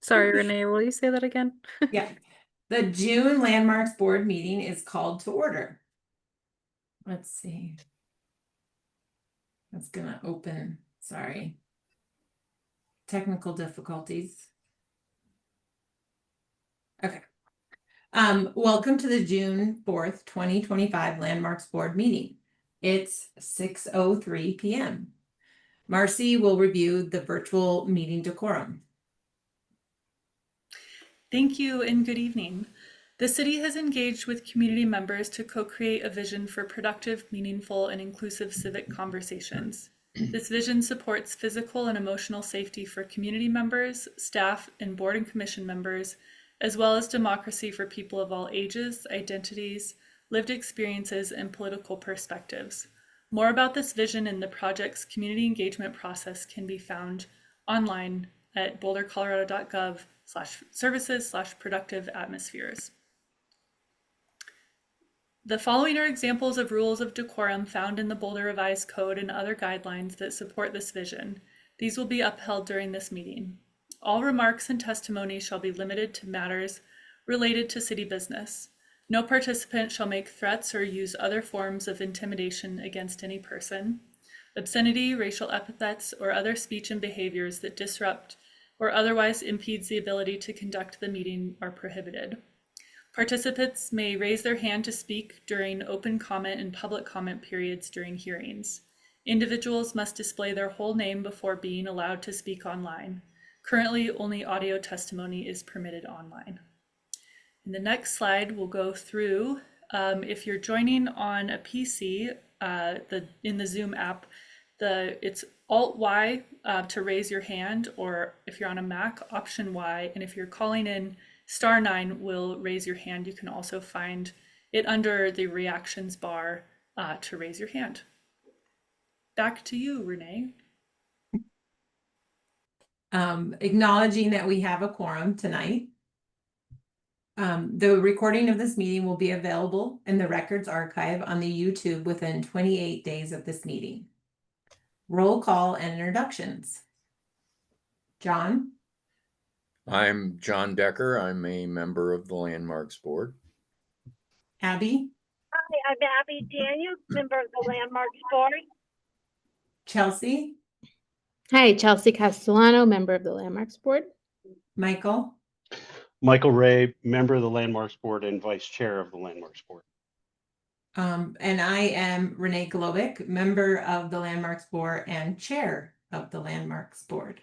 Sorry, Renee, will you say that again? Yeah. The June Landmarks Board meeting is called to order. Let's see. That's gonna open, sorry. Technical difficulties. Okay. Welcome to the June 4th, 2025 Landmarks Board meeting. It's 6:03 p.m. Marcy will review the virtual meeting decorum. Thank you and good evening. The city has engaged with community members to co-create a vision for productive, meaningful, and inclusive civic conversations. This vision supports physical and emotional safety for community members, staff, and board and commission members, as well as democracy for people of all ages, identities, lived experiences, and political perspectives. More about this vision and the project's community engagement process can be found online at bouldercolorado.gov/services/productive atmospheres. The following are examples of rules of decorum found in the Boulder Revised Code and other guidelines that support this vision. These will be upheld during this meeting. All remarks and testimony shall be limited to matters related to city business. No participant shall make threats or use other forms of intimidation against any person. Obscenity, racial epithets, or other speech and behaviors that disrupt or otherwise impedes the ability to conduct the meeting are prohibited. Participants may raise their hand to speak during open comment and public comment periods during hearings. Individuals must display their whole name before being allowed to speak online. Currently, only audio testimony is permitted online. In the next slide, we'll go through, if you're joining on a PC, in the Zoom app, it's Alt-Y to raise your hand, or if you're on a Mac, Option Y, and if you're calling in, *9 will raise your hand. You can also find it under the reactions bar to raise your hand. Back to you, Renee. Acknowledging that we have a quorum tonight. The recording of this meeting will be available in the records archive on the YouTube within 28 days of this meeting. Roll call and introductions. John? I'm John Decker. I'm a member of the Landmarks Board. Abby? Hi, I'm Abby Daniels, member of the Landmarks Board. Chelsea? Hi, Chelsea Castellano, member of the Landmarks Board. Michael? Michael Ray, member of the Landmarks Board and vice chair of the Landmarks Board. And I am Renee Golovic, member of the Landmarks Board and chair of the Landmarks Board.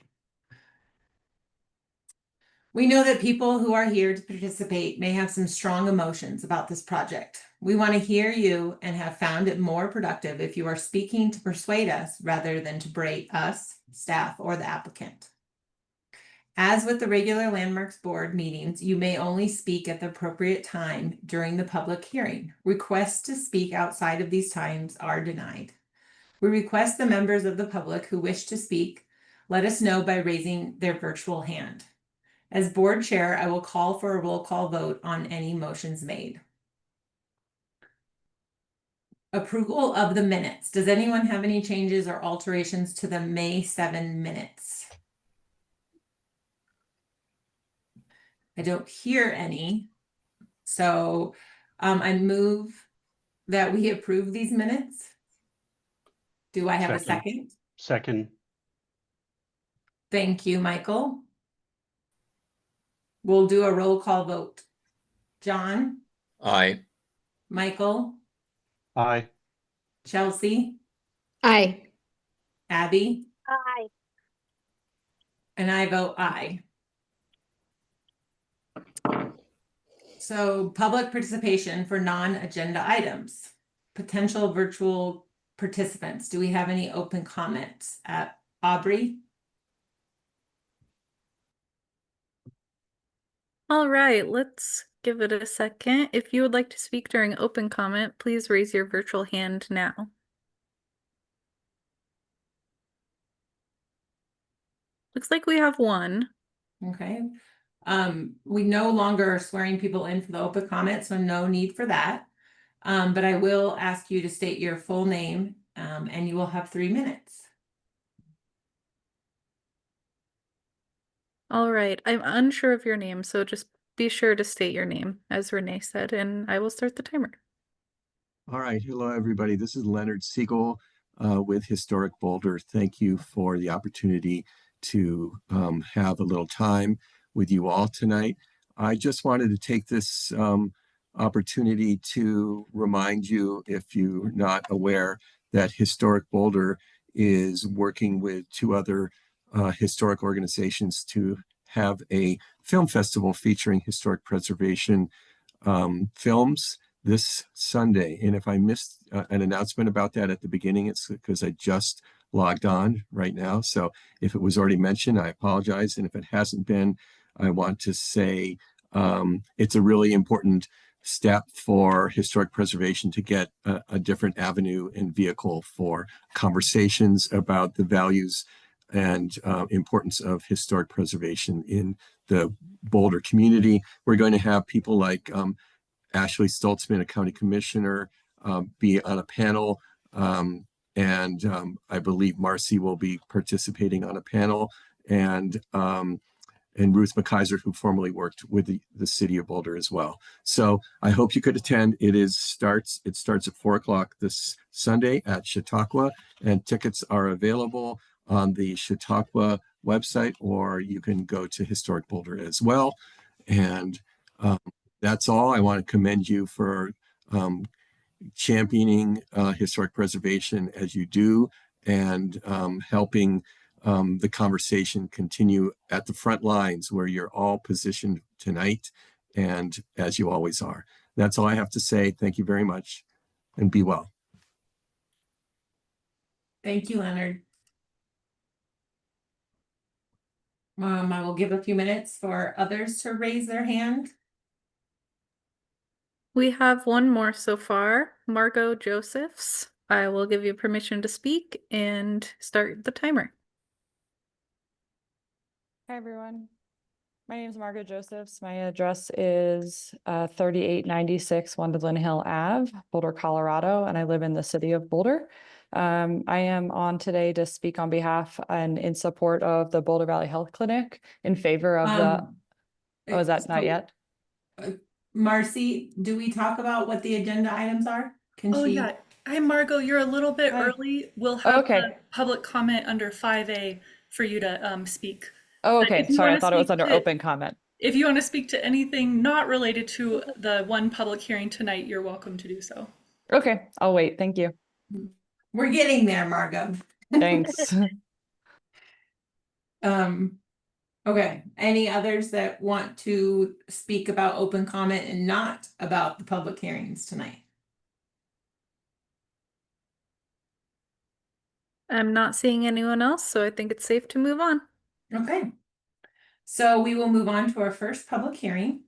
We know that people who are here to participate may have some strong emotions about this project. We want to hear you and have found it more productive if you are speaking to persuade us rather than to berate us, staff, or the applicant. As with the regular Landmarks Board meetings, you may only speak at the appropriate time during the public hearing. Requests to speak outside of these times are denied. We request the members of the public who wish to speak let us know by raising their virtual hand. As board chair, I will call for a roll call vote on any motions made. Approval of the minutes. Does anyone have any changes or alterations to the May 7 minutes? I don't hear any. So I move that we approve these minutes. Do I have a second? Second. Thank you, Michael. We'll do a roll call vote. John? Aye. Michael? Aye. Chelsea? Aye. Abby? Hi. And I vote aye. So public participation for non-agenda items. Potential virtual participants. Do we have any open comments? Aubrey? All right, let's give it a second. If you would like to speak during open comment, please raise your virtual hand now. Looks like we have one. Okay. We no longer are swearing people in for the open comment, so no need for that. But I will ask you to state your full name, and you will have 3 minutes. All right. I'm unsure of your name, so just be sure to state your name, as Renee said, and I will start the timer. All right. Hello, everybody. This is Leonard Siegel with Historic Boulder. Thank you for the opportunity to have a little time with you all tonight. I just wanted to take this opportunity to remind you, if you're not aware, that Historic Boulder is working with two other historic organizations to have a film festival featuring historic preservation films this Sunday. And if I missed an announcement about that at the beginning, it's because I just logged on right now. So if it was already mentioned, I apologize. And if it hasn't been, I want to say it's a really important step for historic preservation to get a different avenue and vehicle for conversations about the values and importance of historic preservation in the Boulder community. We're going to have people like Ashley Stoltzman, a county commissioner, be on a panel. I believe Marcy will be participating on a panel, and Ruth McKaiser, who formerly worked with the city of Boulder as well. So I hope you could attend. It starts at 4:00 this Sunday at Chautauqua, and tickets are available on the Chautauqua website, or you can go to Historic Boulder as well. And that's all. I want to commend you for championing historic preservation as you do, and helping the conversation continue at the front lines where you're all positioned tonight, and as you always are. That's all I have to say. Thank you very much, and be well. Thank you, Leonard. I will give a few minutes for others to raise their hand. We have one more so far, Margot Josephs. I will give you permission to speak and start the timer. Hi, everyone. My name is Margaret Josephs. My address is 3896 Wonderland Hill Ave, Boulder, Colorado, and I live in the city of Boulder. I am on today to speak on behalf and in support of the Boulder Valley Health Clinic in favor of oh, is that not yet? Marcy, do we talk about what the agenda items are? Oh, yeah. Hi, Margot, you're a little bit Hi. early. We'll have Okay. a public comment under 5A for you to speak. Oh, But okay. if you Sorry, I wanna thought it was speak under to- open comment. If you want to speak to anything not related to the one public hearing tonight, you're welcome to do so. Okay, I'll wait. Thank you. We're getting there, Margot. Thanks. Okay, any others that want to speak about open comment and not about the public hearings tonight? I'm not seeing anyone else, so I think it's safe to move on. Okay. So we will move on to our first public hearing.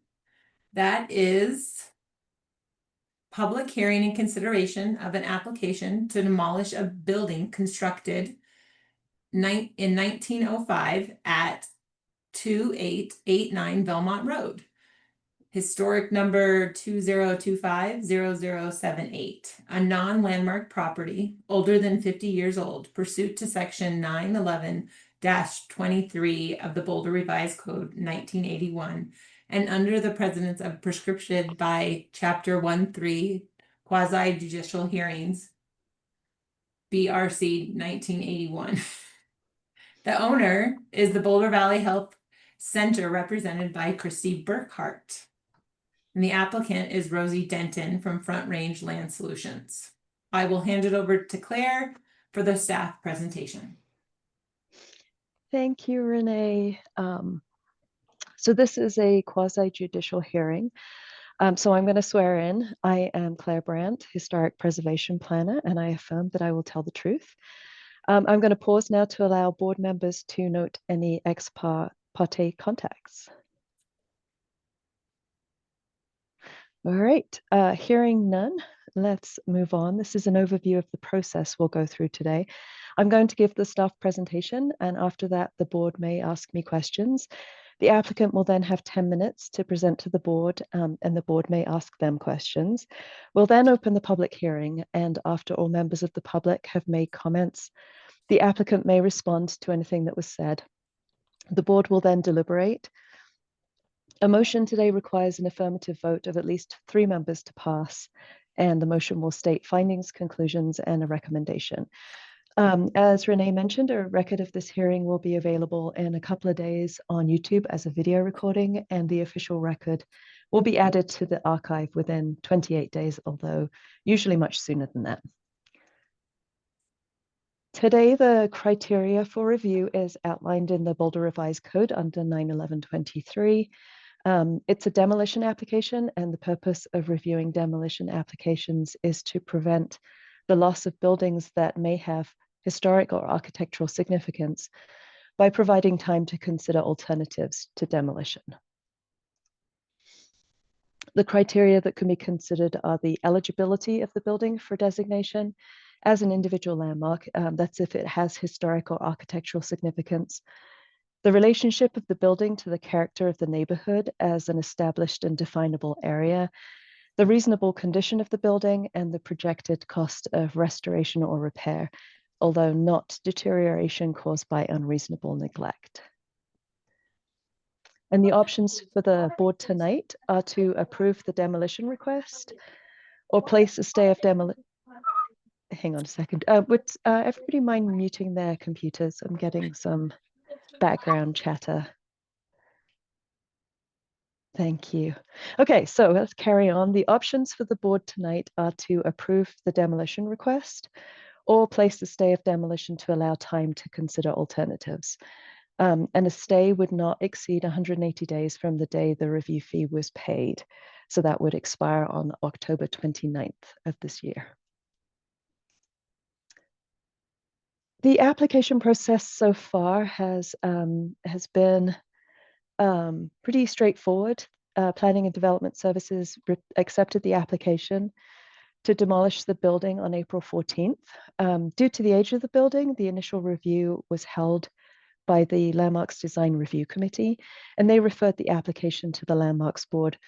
That is public hearing and consideration of an application to demolish a building constructed in 1905 at 2889 Belmont Road. Historic number 20250078, a non-landmark property older than 50 years old, pursuant to section 911-23 of the Boulder Revised Code 1981, and under the precedence of prescription by chapter 13 quasi judicial hearings, BRC 1981. The owner is the Boulder Valley Health Center, represented by Christy Burkhart. And the applicant is Rosie Denton from Front Range Land Solutions. I will hand it over to Claire for the staff presentation. Thank you, Renee. So this is a quasi-judicial hearing. So I'm going to swear in. I am Claire Brandt, Historic Preservation Planner, and I affirm that I will tell the truth. I'm going to pause now to allow board members to note any ex parte contacts. All right, hearing none, let's move on. This is an overview of the process we'll go through today. I'm going to give the staff presentation, and after that, the board may ask me questions. The applicant will then have 10 minutes to present to the board, and the board may ask them questions. We'll then open the public hearing, and after all members of the public have made comments, the applicant may respond to anything that was said. The board will then deliberate. A motion today requires an affirmative vote of at least 3 members to pass, and the motion will state findings, conclusions, and a recommendation. As Renee mentioned, a record of this hearing will be available in a couple of days on YouTube as a video recording, and the official record will be added to the archive within 28 days, although usually much sooner than that. Today, the criteria for review is outlined in the Boulder Revised Code under 91123. It's a demolition application, and the purpose of reviewing demolition applications is to prevent the loss of buildings that may have historic or architectural significance by providing time to consider alternatives to demolition. The criteria that can be considered are the eligibility of the building for designation as an individual landmark. That's if it has historic or architectural significance. The relationship of the building to the character of the neighborhood as an established and definable area, the reasonable condition of the building, and the projected cost of restoration or repair, although not deterioration caused by unreasonable neglect. And the options for the board tonight are to approve the demolition request or place a stay of demolition. Hang on a second. Would everybody mind muting their computers? I'm getting some background chatter. Thank you. Okay, so let's carry on. The options for the board tonight are to approve the demolition request or place a stay of demolition to allow time to consider alternatives. And a stay would not exceed 180 days from the day the review fee was paid. So that would expire on October 29th of this year. The application process so far has been pretty straightforward. Planning and Development Services accepted the application to demolish the building on April 14th. Due to the age of the building, the initial review was held by the Landmarks Design Review Committee, and they referred the application to the Landmarks Board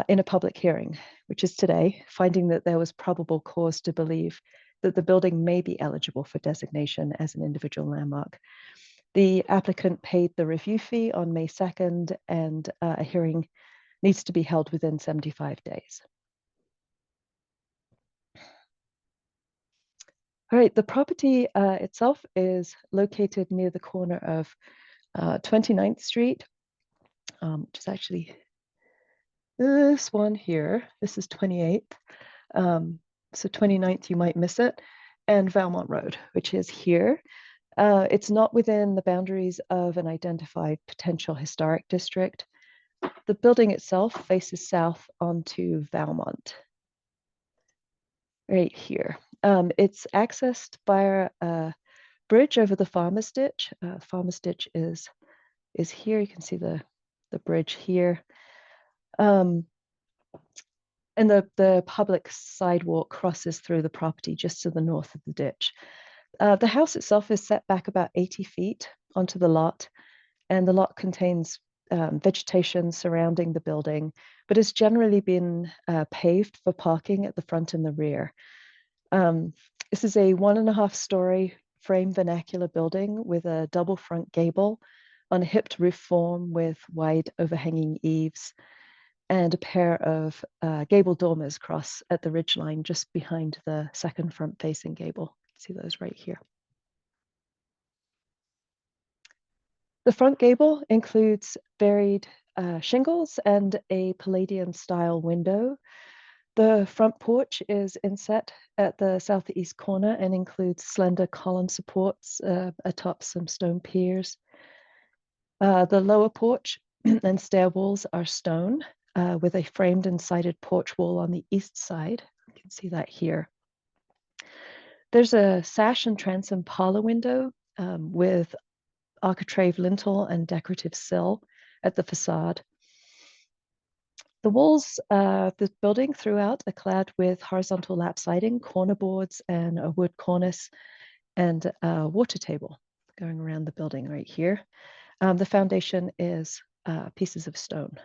in a public hearing, which is today, finding that there was probable cause to believe that the building may be eligible for designation as an individual landmark. The applicant paid the review fee on May 2nd, and a hearing needs to be held within 75 days. All right, the property itself is located near the corner of 29th Street, which is actually this one here. This is 28th. So 29th, you might miss it, and Valmont Road, which is here. It's not within the boundaries of an identified potential historic district. The building itself faces south onto Valmont, right here. It's accessed by a bridge over the Farmer's Ditch. Farmer's Ditch is here. You can see the bridge here. And the public sidewalk crosses through the property just to the north of the ditch. The house itself is set back about 80 feet onto the lot, and the lot contains vegetation surrounding the building, but has generally been paved for parking at the front and the rear. This is a 1.5-story frame vernacular building with a double front gable on a hipped roof form with wide overhanging eaves, and a pair of gable dormers cross at the ridgeline just behind the second front-facing gable. See those right here. The front gable includes varied shingles and a Palladian-style window. The front porch is inset at the southeast corner and includes slender column supports atop some stone piers. The lower porch and stair walls are stone, with a framed and sided porch wall on the east side. You can see that here. There's a sash and transom parlor window with architrave lintel and decorative sill at the facade. The walls of the building throughout are clad with horizontal lap siding, corner boards, and a wood cornice, and a water table going around the building right here. The foundation is pieces of stone.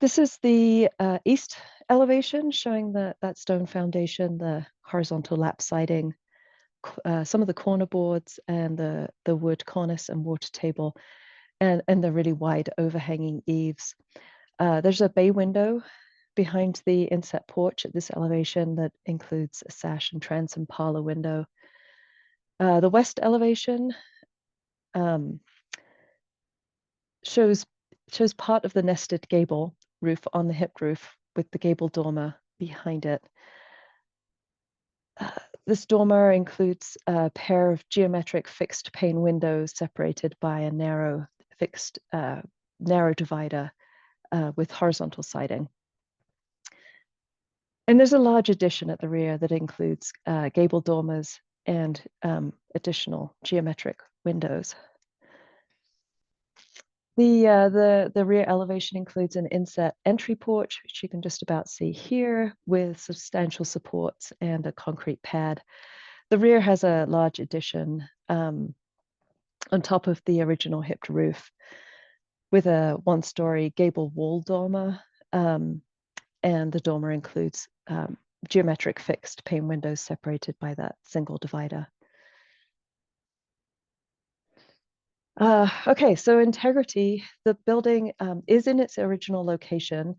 This is the east elevation showing that stone foundation, the horizontal lap siding, some of the corner boards and the wood cornice and water table, and the really wide overhanging eaves. There's a bay window behind the inset porch at this elevation that includes a sash and transom parlor window. The west elevation shows part of the nested gable roof on the hipped roof with the gable dormer behind it. This dormer includes a pair of geometric fixed pane windows separated by a narrow divider with horizontal siding. And there's a large addition at the rear that includes gable dormers and additional geometric windows. The rear elevation includes an inset entry porch, which you can just about see here, with substantial supports and a concrete pad. The rear has a large addition on top of the original hipped roof with a one-story gable wall dormer, and the dormer includes geometric fixed pane windows separated by that single divider. Okay, so integrity, the building is in its original location.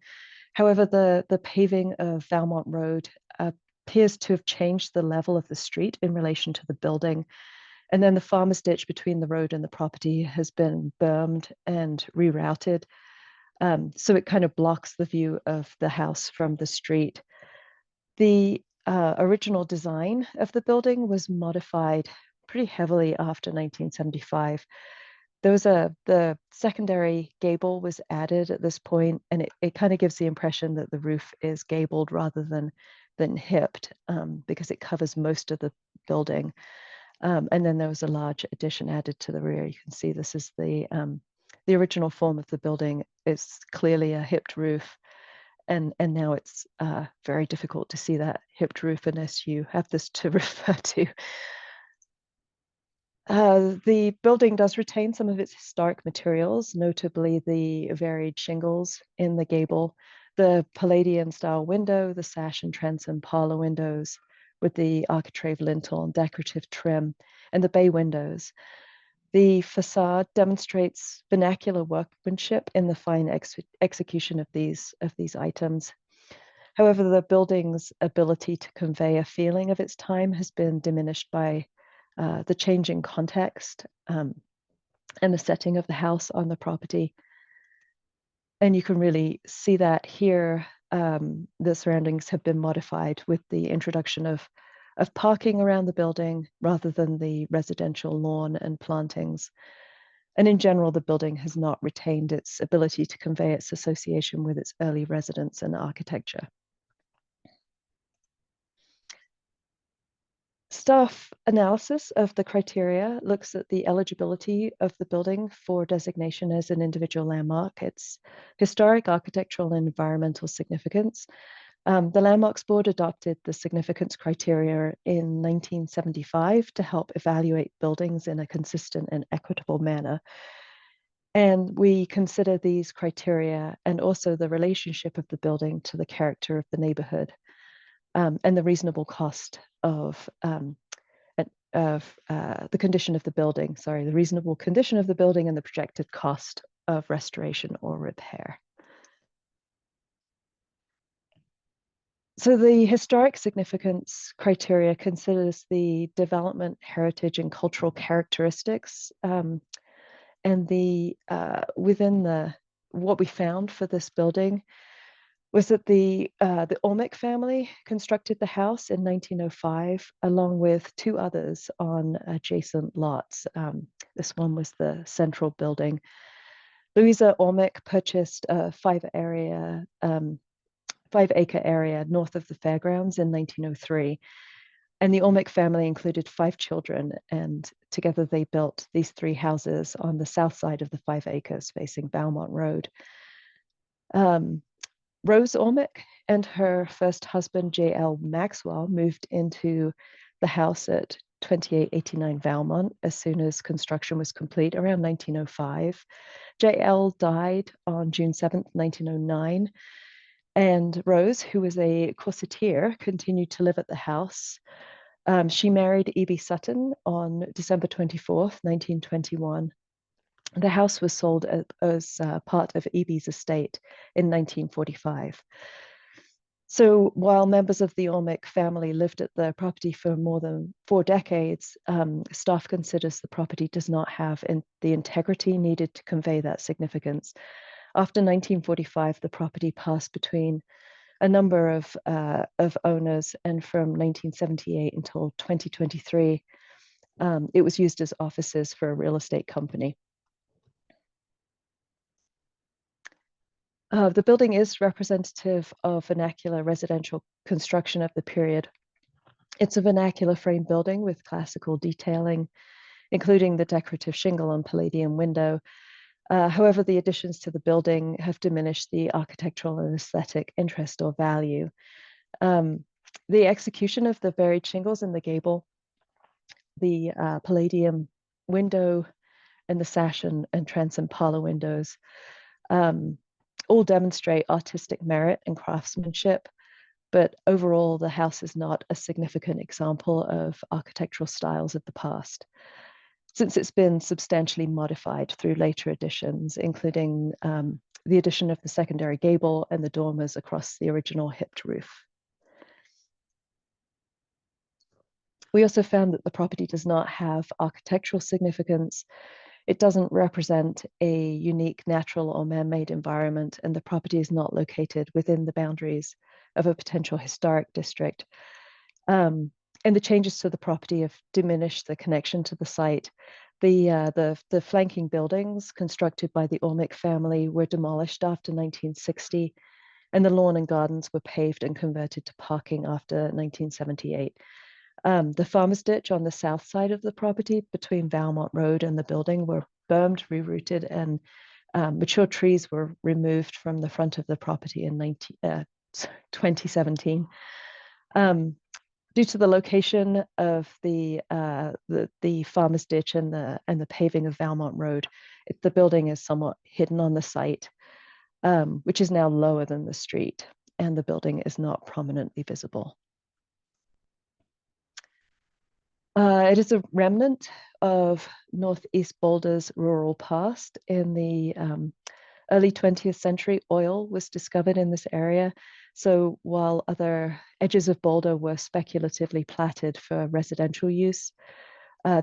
However, the paving of Valmont Road appears to have changed the level of the street in relation to the building. And then the farmer's ditch between the road and the property has been bermed and rerouted. So it kind of blocks the view of the house from the street. The original design of the building was modified pretty heavily after 1975. The secondary gable was added at this point, and it kind of gives the impression that the roof is gabled rather than hipped, because it covers most of the building. And then there was a large addition added to the rear. You can see this is the original form of the building. It's clearly a hipped roof, and now it's very difficult to see that hipped roof unless you have this to refer to. The building does retain some of its historic materials, notably the varied shingles in the gable, the Palladian style window, the sash and transom parlor windows with the architrave lintel and decorative trim, and the bay windows. The facade demonstrates vernacular workmanship in the fine execution of these items. However, the building's ability to convey a feeling of its time has been diminished by the changing context and the setting of the house on the property. And you can really see that here. The surroundings have been modified with the introduction of parking around the building rather than the residential lawn and plantings. And in general, the building has not retained its ability to convey its association with its early residents and architecture. Staff analysis of the criteria looks at the eligibility of the building for designation as an individual landmark, its historic, architectural, and environmental significance. The Landmarks Board adopted the significance criteria in 1975 to help evaluate buildings in a consistent and equitable manner. And we consider these criteria and also the relationship of the building to the character of the neighborhood. And the reasonable cost of the condition of the building, the reasonable condition of the building and the projected cost of restoration or repair. So the historic significance criteria considers the development, heritage, and cultural characteristics. And what we found for this building was that the Olmec family constructed the house in 1905, along with two others on adjacent lots. This one was the central building. Louisa Olmec purchased a 5-acre area north of the fairgrounds in 1903. And the Olmec family included 5 children, and together they built these 3 houses on the south side of the 5 acres facing Valmont Road. Rose Olmec and her first husband, J.L. Maxwell, moved into the house at 2889 Valmont as soon as construction was complete around 1905. J.L. died on June 7th, 1909. And Rose, who was a corseteer, continued to live at the house She married E.B. Sutton on December 24th, 1921. The house was sold as part of E.B.'s estate in 1945. So while members of the Olmec family lived at the property for more than 4 decades, staff considers the property does not have the integrity needed to convey that significance. After 1945, the property passed between a number of owners, and from 1978 until 2023, it was used as offices for a real estate company. The building is representative of vernacular residential construction of the period. It's a vernacular frame building with classical detailing, including the decorative shingle and Palladian window. However, the additions to the building have diminished the architectural and aesthetic interest or value. The execution of the varied shingles in the gable, the Palladium window, and the sash and transom parlor windows all demonstrate artistic merit and craftsmanship, but overall the house is not a significant example of architectural styles of the past, since it's been substantially modified through later additions, including the addition of the secondary gable and the dormers across the original hipped roof. We also found that the property does not have architectural significance. It doesn't represent a unique natural or man-made environment, and the property is not located within the boundaries of a potential historic district. And the changes to the property have diminished the connection to the site. The flanking buildings constructed by the Olmec family were demolished after 1960, and the lawn and gardens were paved and converted to parking after 1978. The farmer's ditch on the south side of the property between Valmont Road and the building were bermed, rerouted, and mature trees were removed from the front of the property in 2017. Due to the location of the farmer's ditch and the paving of Valmont Road, the building is somewhat hidden on the site, which is now lower than the street, and the building is not prominently visible. It is a remnant of Northeast Boulder's rural past. In the early 20th century, oil was discovered in this area. So while other edges of Boulder were speculatively platted for residential use,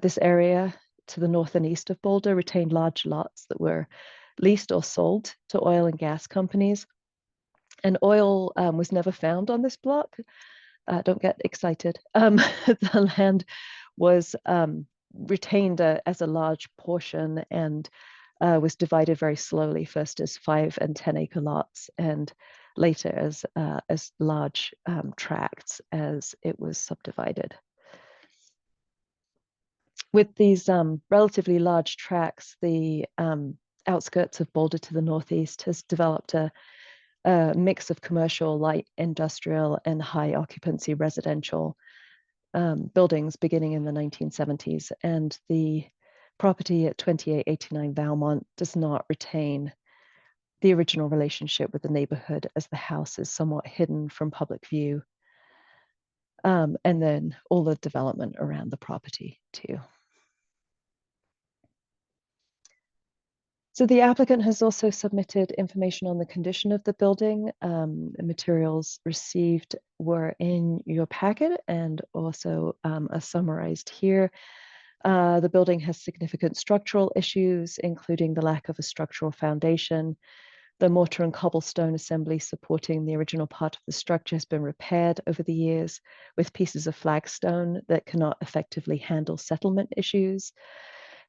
this area to the north and east of Boulder retained large lots that were leased or sold to oil and gas companies. And oil was never found on this block. Don't get excited. The land was retained as a large portion and was divided very slowly, first as 5 and 10 acre lots, and later as large tracts as it was subdivided. With these relatively large tracts, the outskirts of Boulder to the northeast has developed a mix of commercial, light industrial, and high occupancy residential buildings beginning in the 1970s. And the property at 2889 Valmont does not retain the original relationship with the neighborhood, as the house is somewhat hidden from public view. And then all the development around the property too. So the applicant has also submitted information on the condition of the building. The materials received were in your packet and also are summarized here. The building has significant structural issues, including the lack of a structural foundation. The mortar and cobblestone assembly supporting the original part of the structure has been repaired over the years with pieces of flagstone that cannot effectively handle settlement issues.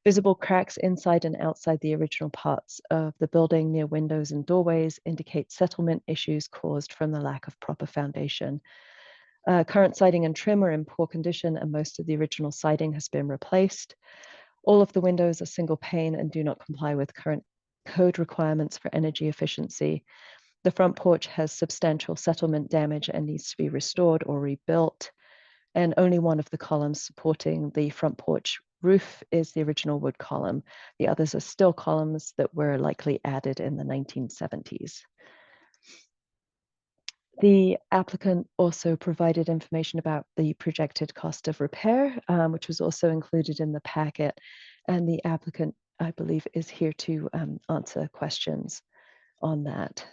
Visible cracks inside and outside the original parts of the building near windows and doorways indicate settlement issues caused from the lack of proper foundation. Current siding and trim are in poor condition, and most of the original siding has been replaced. All of the windows are single pane and do not comply with current code requirements for energy efficiency. The front porch has substantial settlement damage and needs to be restored or rebuilt. And only one of the columns supporting the front porch roof is the original wood column. The others are still columns that were likely added in the 1970s. The applicant also provided information about the projected cost of repair, which was also included in the packet. And the applicant, I believe, is here to answer questions on that.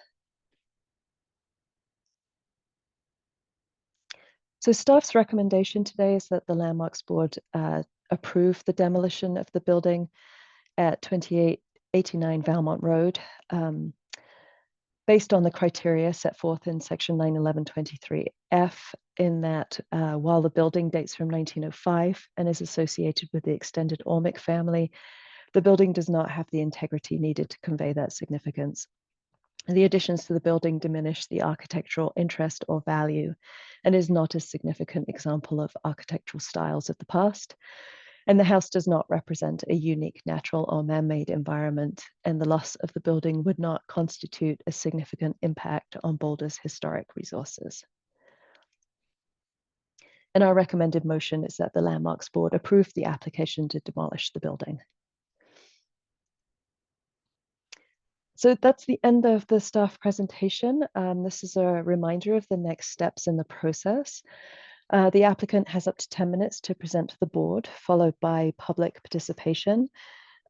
So staff's recommendation today is that the Landmarks Board approve the demolition of the building at 2889 Valmont Road, based on the criteria set forth in section 91123F, in that while the building dates from 1905 and is associated with the extended Olmec family, the building does not have the integrity needed to convey that significance. The additions to the building diminish the architectural interest or value and is not a significant example of architectural styles of the past. And the house does not represent a unique natural or man-made environment, and the loss of the building would not constitute a significant impact on Boulder's historic resources. And our recommended motion is that the Landmarks Board approve the application to demolish the building. So that's the end of the staff presentation. This is a reminder of the next steps in the process. The applicant has up to 10 minutes to present to the board, followed by public participation,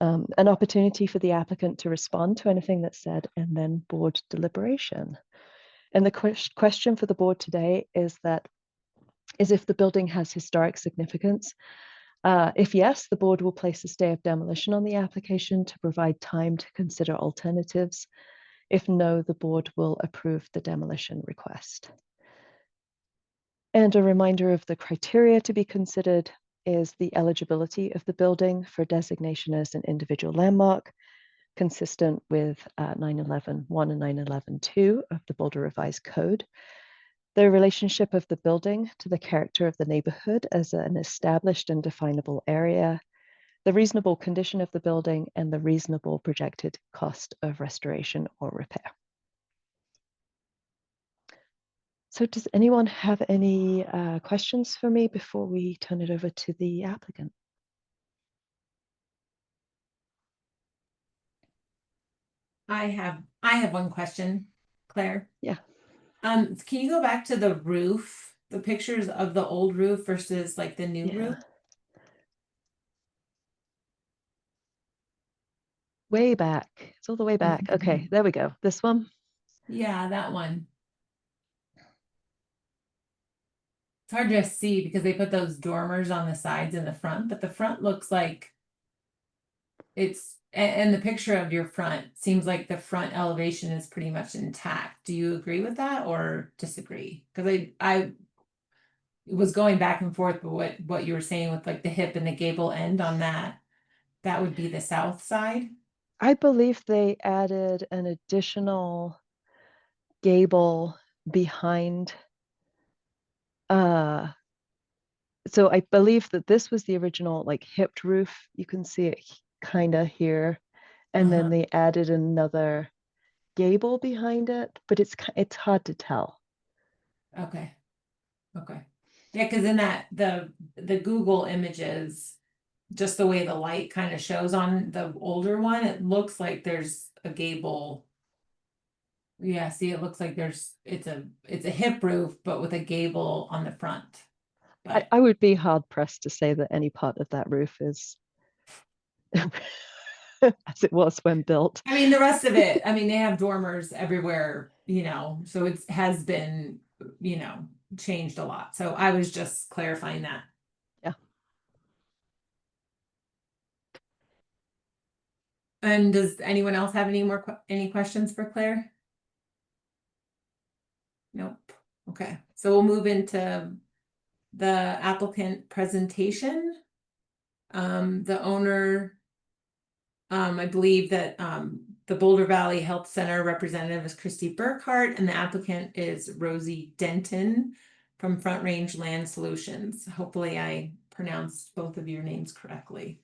an opportunity for the applicant to respond to anything that's said, and then board deliberation. And the question for the board today is if the building has historic significance. If yes, the board will place a stay of demolition on the application to provide time to consider alternatives. If no, the board will approve the demolition request. And a reminder of the criteria to be considered is the eligibility of the building for designation as an individual landmark, consistent with 911.1 and 911.2 of the Boulder Revised Code. The relationship of the building to the character of the neighborhood as an established and definable area, the reasonable condition of the building, and the reasonable projected cost of restoration or repair. So does anyone have any questions for me before we turn it over to the applicant? I have one question, Claire. Yeah. Can you go back to the roof, the pictures of the old roof versus like the new roof? Way back. It's all the way back. Okay, there we go. This one? Yeah, that one. It's hard to see because they put those dormers on the sides and the front, but the front looks like it's, and the picture of your front seems like the front elevation is pretty much intact. Do you agree with that or disagree? Because I was going back and forth, but what you were saying with like the hip and the gable end on that would be the south side. I believe they added an additional gable behind. So I believe that this was the original like hipped roof. You can see it kind of here, and then they added another gable behind it, but it's hard to tell. Okay. Yeah, because in that the Google images, just the way the light kind of shows on the older one, it looks like there's a gable. Yeah, see, it looks like it's a hip roof, but with a gable on the front. But I would be hard pressed to say that any part of that roof is as it was when built. I mean, the rest of it, I mean, they have dormers everywhere, so it has been, changed a lot. So I was just clarifying that. Yeah. And does anyone else have any questions for Claire? Nope. Okay, so we'll move into the applicant presentation. The owner, I believe that the Boulder Valley Health Center representative is Christy Burkhart, and the applicant is Rosie Denton from Front Range Land Solutions. Hopefully I pronounced both of your names correctly.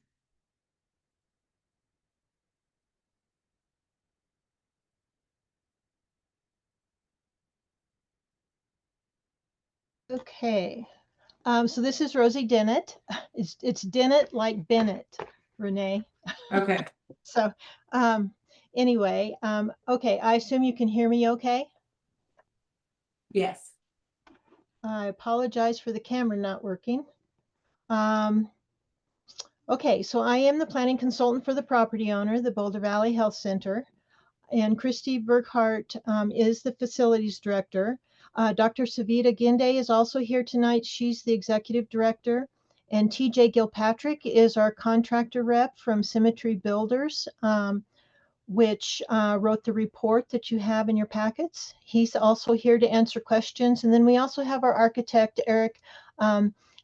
Okay, so this is Rosie Dennett. It's Dennett like Bennett, Renee. Okay. So anyway, okay, I assume you can hear me okay? Yes. I apologize for the camera not working. Okay, so I am the planning consultant for the property owner, the Boulder Valley Health Center, and Christy Burkhart is the facilities director. Dr. Savita Ginde is also here tonight. She's the executive director. And TJ Gilpatrick is our contractor rep from Symmetry Builders, which wrote the report that you have in your packets. He's also here to answer questions. And then we also have our architect, Eric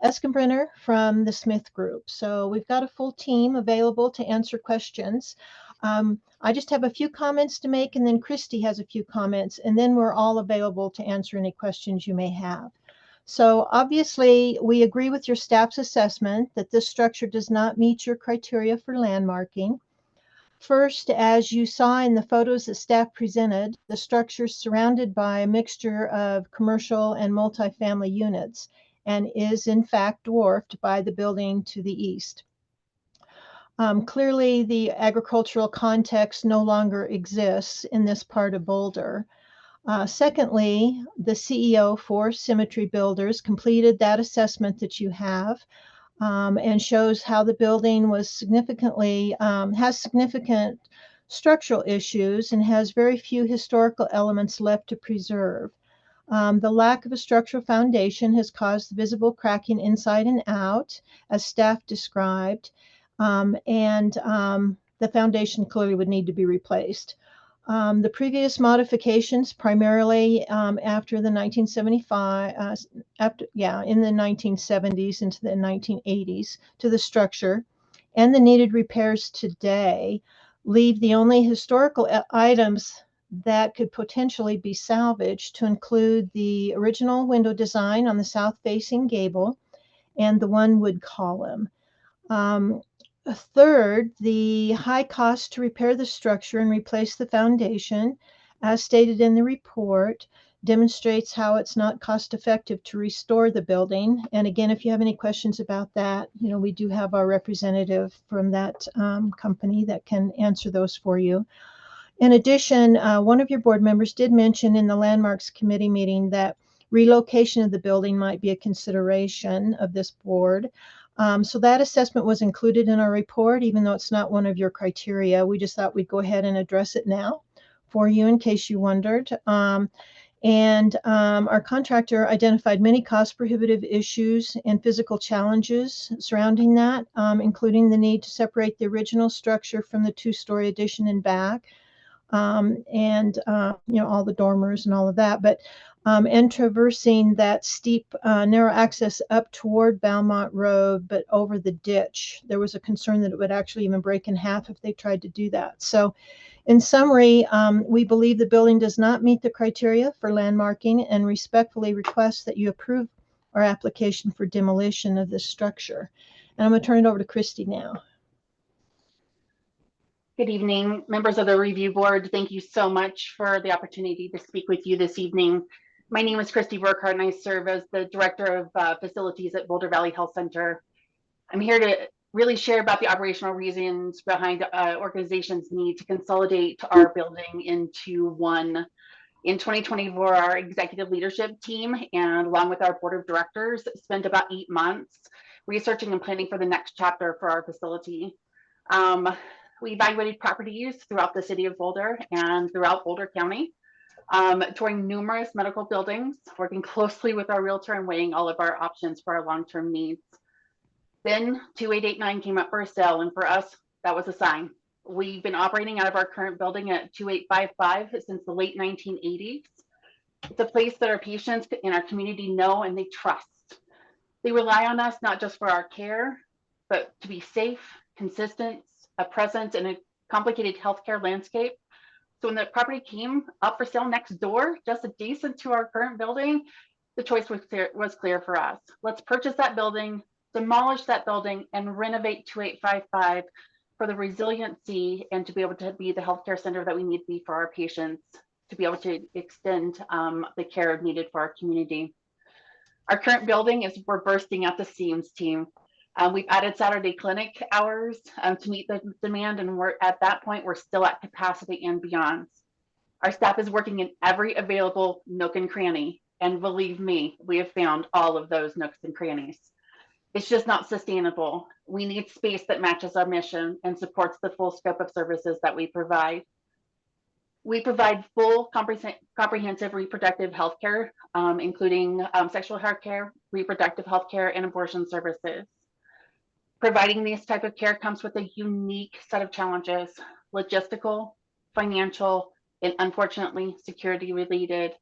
Eskenbrenner from the Smith Group. So we've got a full team available to answer questions. I just have a few comments to make, and then Christy has a few comments, and then we're all available to answer any questions you may have. So obviously, we agree with your staff's assessment that this structure does not meet your criteria for landmarking. First, as you saw in the photos that staff presented, the structure is surrounded by a mixture of commercial and multifamily units and is in fact dwarfed by the building to the east. Clearly, the agricultural context no longer exists in this part of Boulder. Secondly, the CEO for Symmetry Builders completed that assessment that you have and shows how the building was has significant structural issues and has very few historical elements left to preserve. The lack of a structural foundation has caused visible cracking inside and out, as staff described, and the foundation clearly would need to be replaced. The previous modifications, primarily after the 1975, in the 1970s into the 1980s to the structure, and the needed repairs today, leave the only historical items that could potentially be salvaged to include the original window design on the south-facing gable and the one-wood column. Third, the high cost to repair the structure and replace the foundation, as stated in the report, demonstrates how it's not cost effective to restore the building. And again, if you have any questions about that, we do have our representative from that company that can answer those for you. In addition, one of your board members did mention in the Landmarks Committee meeting that relocation of the building might be a consideration of this board. So that assessment was included in our report, even though it's not one of your criteria. We just thought we'd go ahead and address it now for you in case you wondered. Our contractor identified many cost prohibitive issues and physical challenges surrounding that, including the need to separate the original structure from the two-story addition and back, all the dormers and all of that. But and traversing that steep, narrow access up toward Belmont Road, but over the ditch. There was a concern that it would actually even break in half if they tried to do that. So in summary, we believe the building does not meet the criteria for landmarking and respectfully request that you approve our application for demolition of this structure. And I'm going to turn it over to Christy now. Good evening, members of the review board. Thank you so much for the opportunity to speak with you this evening. My name is Christy Burkhart, and I serve as the Director of Facilities at Boulder Valley Health Center. I'm here to really share about the operational reasons behind organizations' need to consolidate our building into one. In 2024, our executive leadership team, and along with our board of directors, spent about 8 months researching and planning for the next chapter for our facility. We evaluated properties throughout the city of Boulder and throughout Boulder County, touring numerous medical buildings, working closely with our realtor and weighing all of our options for our long-term needs. Then 2889 came up for sale, and for us, that was a sign. We've been operating out of our current building at 2855 since the late 1980s. It's a place that our patients in our community know and they trust. They rely on us not just for our care, but to be safe, consistent, a presence in a complicated healthcare landscape. So when the property came up for sale next door, just adjacent to our current building, the choice was clear for us. Let's purchase that building, demolish that building, and renovate 2855 for the resiliency and to be able to be the healthcare center that we need to be for our patients, to be able to extend the care needed for our community. Our current building we're bursting at the seams, team. We've added Saturday clinic hours to meet the demand, and we're at that point, we're still at capacity and beyond. Our staff is working in every available nook and cranny. And believe me, we have found all of those nooks and crannies. It's just not sustainable. We need space that matches our mission and supports the full scope of services that we provide. We provide full comprehensive reproductive health care, including sexual health care, reproductive health care, and abortion services. Providing this type of care comes with a unique set of challenges: logistical, financial, and unfortunately, security related.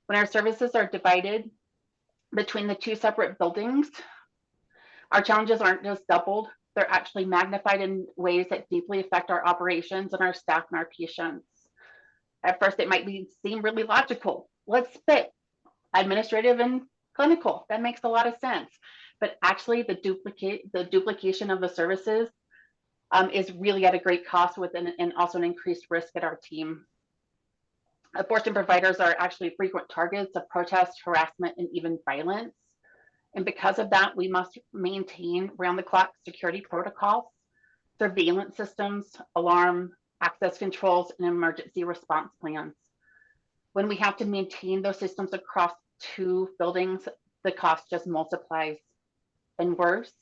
When our services are divided between the two separate buildings, our challenges aren't just doubled, they're actually magnified in ways that deeply affect our operations and our staff and our patients. At first, it might seem really logical. Let's split administrative and clinical. That makes a lot of sense. But actually, the duplication of the services is really at a great cost and also an increased risk at our team. Abortion providers are actually frequent targets of protest, harassment, and even violence. And because of that, we must maintain round-the-clock security protocols, surveillance systems, alarm, access controls, and emergency response plans. When we have to maintain those systems across two buildings, the cost just multiplies. And worse,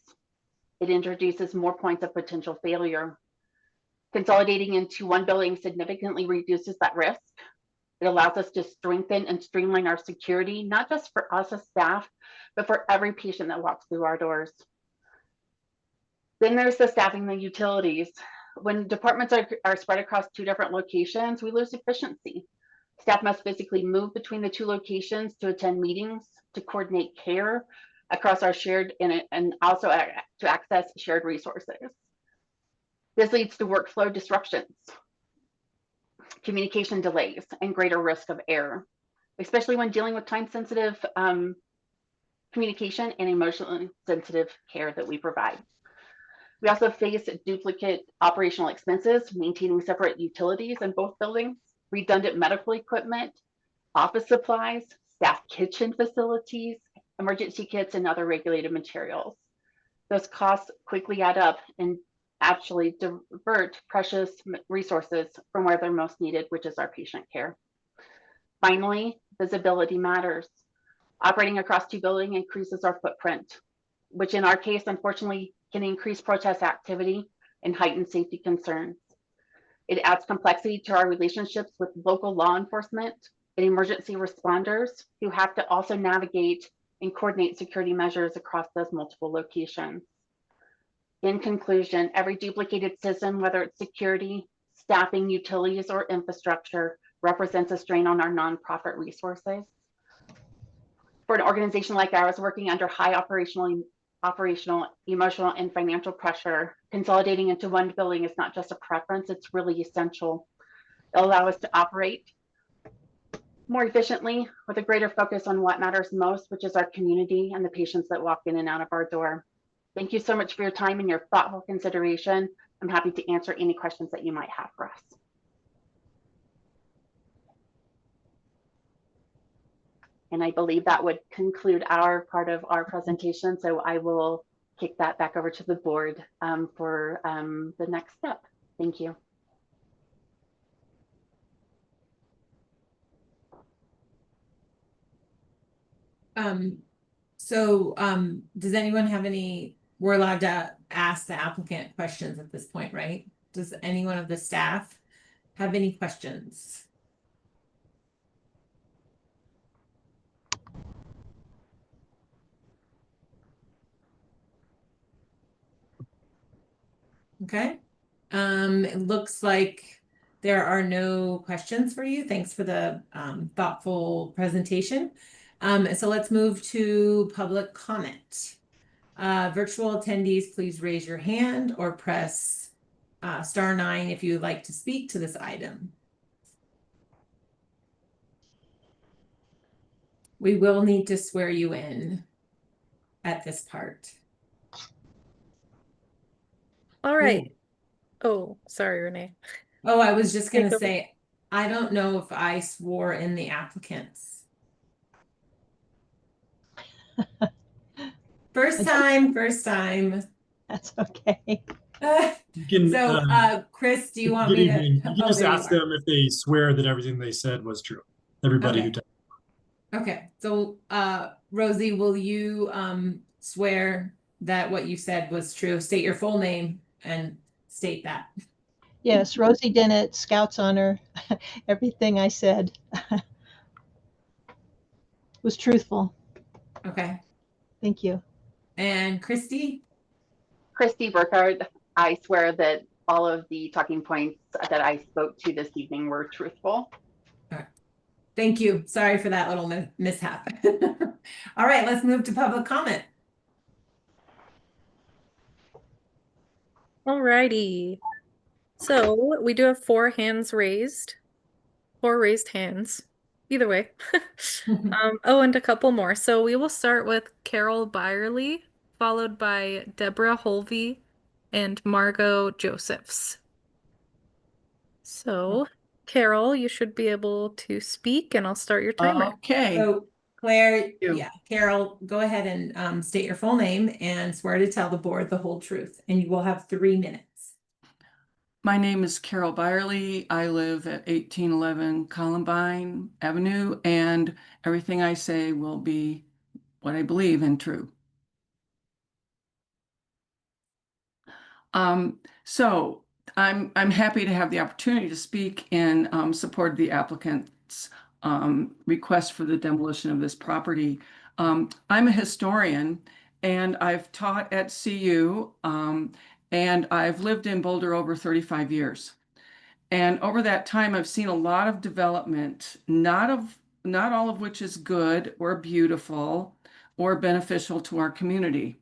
it introduces more points of potential failure. Consolidating into one building significantly reduces that risk. It allows us to strengthen and streamline our security, not just for us as staff, but for every patient that walks through our doors. Then there's the staffing and utilities. When departments are spread across two different locations, we lose efficiency. Staff must physically move between the two locations to attend meetings, to coordinate care across our shared and also to access shared resources. This leads to workflow disruptions, communication delays, and greater risk of error, especially when dealing with time-sensitive communication and emotionally sensitive care that we provide. We also face duplicate operational expenses, maintaining separate utilities in both buildings, redundant medical equipment, office supplies, staff kitchen facilities, emergency kits, and other regulated materials. Those costs quickly add up and actually divert precious resources from where they're most needed, which is our patient care. Finally, visibility matters. Operating across two buildings increases our footprint, which in our case, unfortunately, can increase protest activity and heighten safety concerns. It adds complexity to our relationships with local law enforcement and emergency responders who have to also navigate and coordinate security measures across those multiple locations. In conclusion, every duplicated system, whether it's security, staffing, utilities, or infrastructure, represents a strain on our nonprofit resources. For an organization like ours working under high operational, emotional, and financial pressure, consolidating into one building is not just a preference, it's really essential. It'll allow us to operate more efficiently with a greater focus on what matters most, which is our community and the patients that walk in and out of our door. Thank you so much for your time and your thoughtful consideration. I'm happy to answer any questions that you might have for us. And I believe that would conclude our part of our presentation. So I will kick that back over to the board for the next step. Thank you. Does anyone have any, we're allowed to ask the applicant questions at this point, right? Does anyone of the staff have any questions? Okay. It looks like there are no questions for you. Thanks for the thoughtful presentation. So let's move to public comment. Virtual attendees, please raise your hand or press *9 if you would like to speak to this item. We will need to swear you in at this part. All right. Oh, sorry, Renee. Oh, I was just going Take to over. say, I don't know if I swore in the applicants. First time. That's okay. Chris, do you want Good me evening. to? You can just ask them if they swear that everything they said was true. Everybody who Okay, so Rosie, will you swear that what you said was true? State your full name and state that. Yes, Rosie Dennett, Scouts Honor. Everything I said was truthful. Okay. Thank you. And Christy? Christy Burkhardt, I swear that all of the talking points that I spoke to this evening were truthful. Thank you. Sorry for that little mishap. All right, let's move to public comment. Alrighty. So we do have 4 hands raised. 4 raised hands. Either way. Oh, and a couple more. So we will start with Carol Byerly, followed by Deborah Holvey and Margot Josephs. So, Carol, you should be able to speak, and I'll start your timer. Okay. So Claire, you. yeah, Carol, go ahead and state your full name and swear to tell the board the whole truth, and you will have 3 minutes. My name is Carol Byerly. I live at 1811 Columbine Avenue, and everything I say will be what I believe and true. So I'm happy to have the opportunity to speak in support of the applicant's request for the demolition of this property. I'm a historian, and I've taught at CU, and I've lived in Boulder over 35 years. And over that time, I've seen a lot of development, not all of which is good or beautiful or beneficial to our community.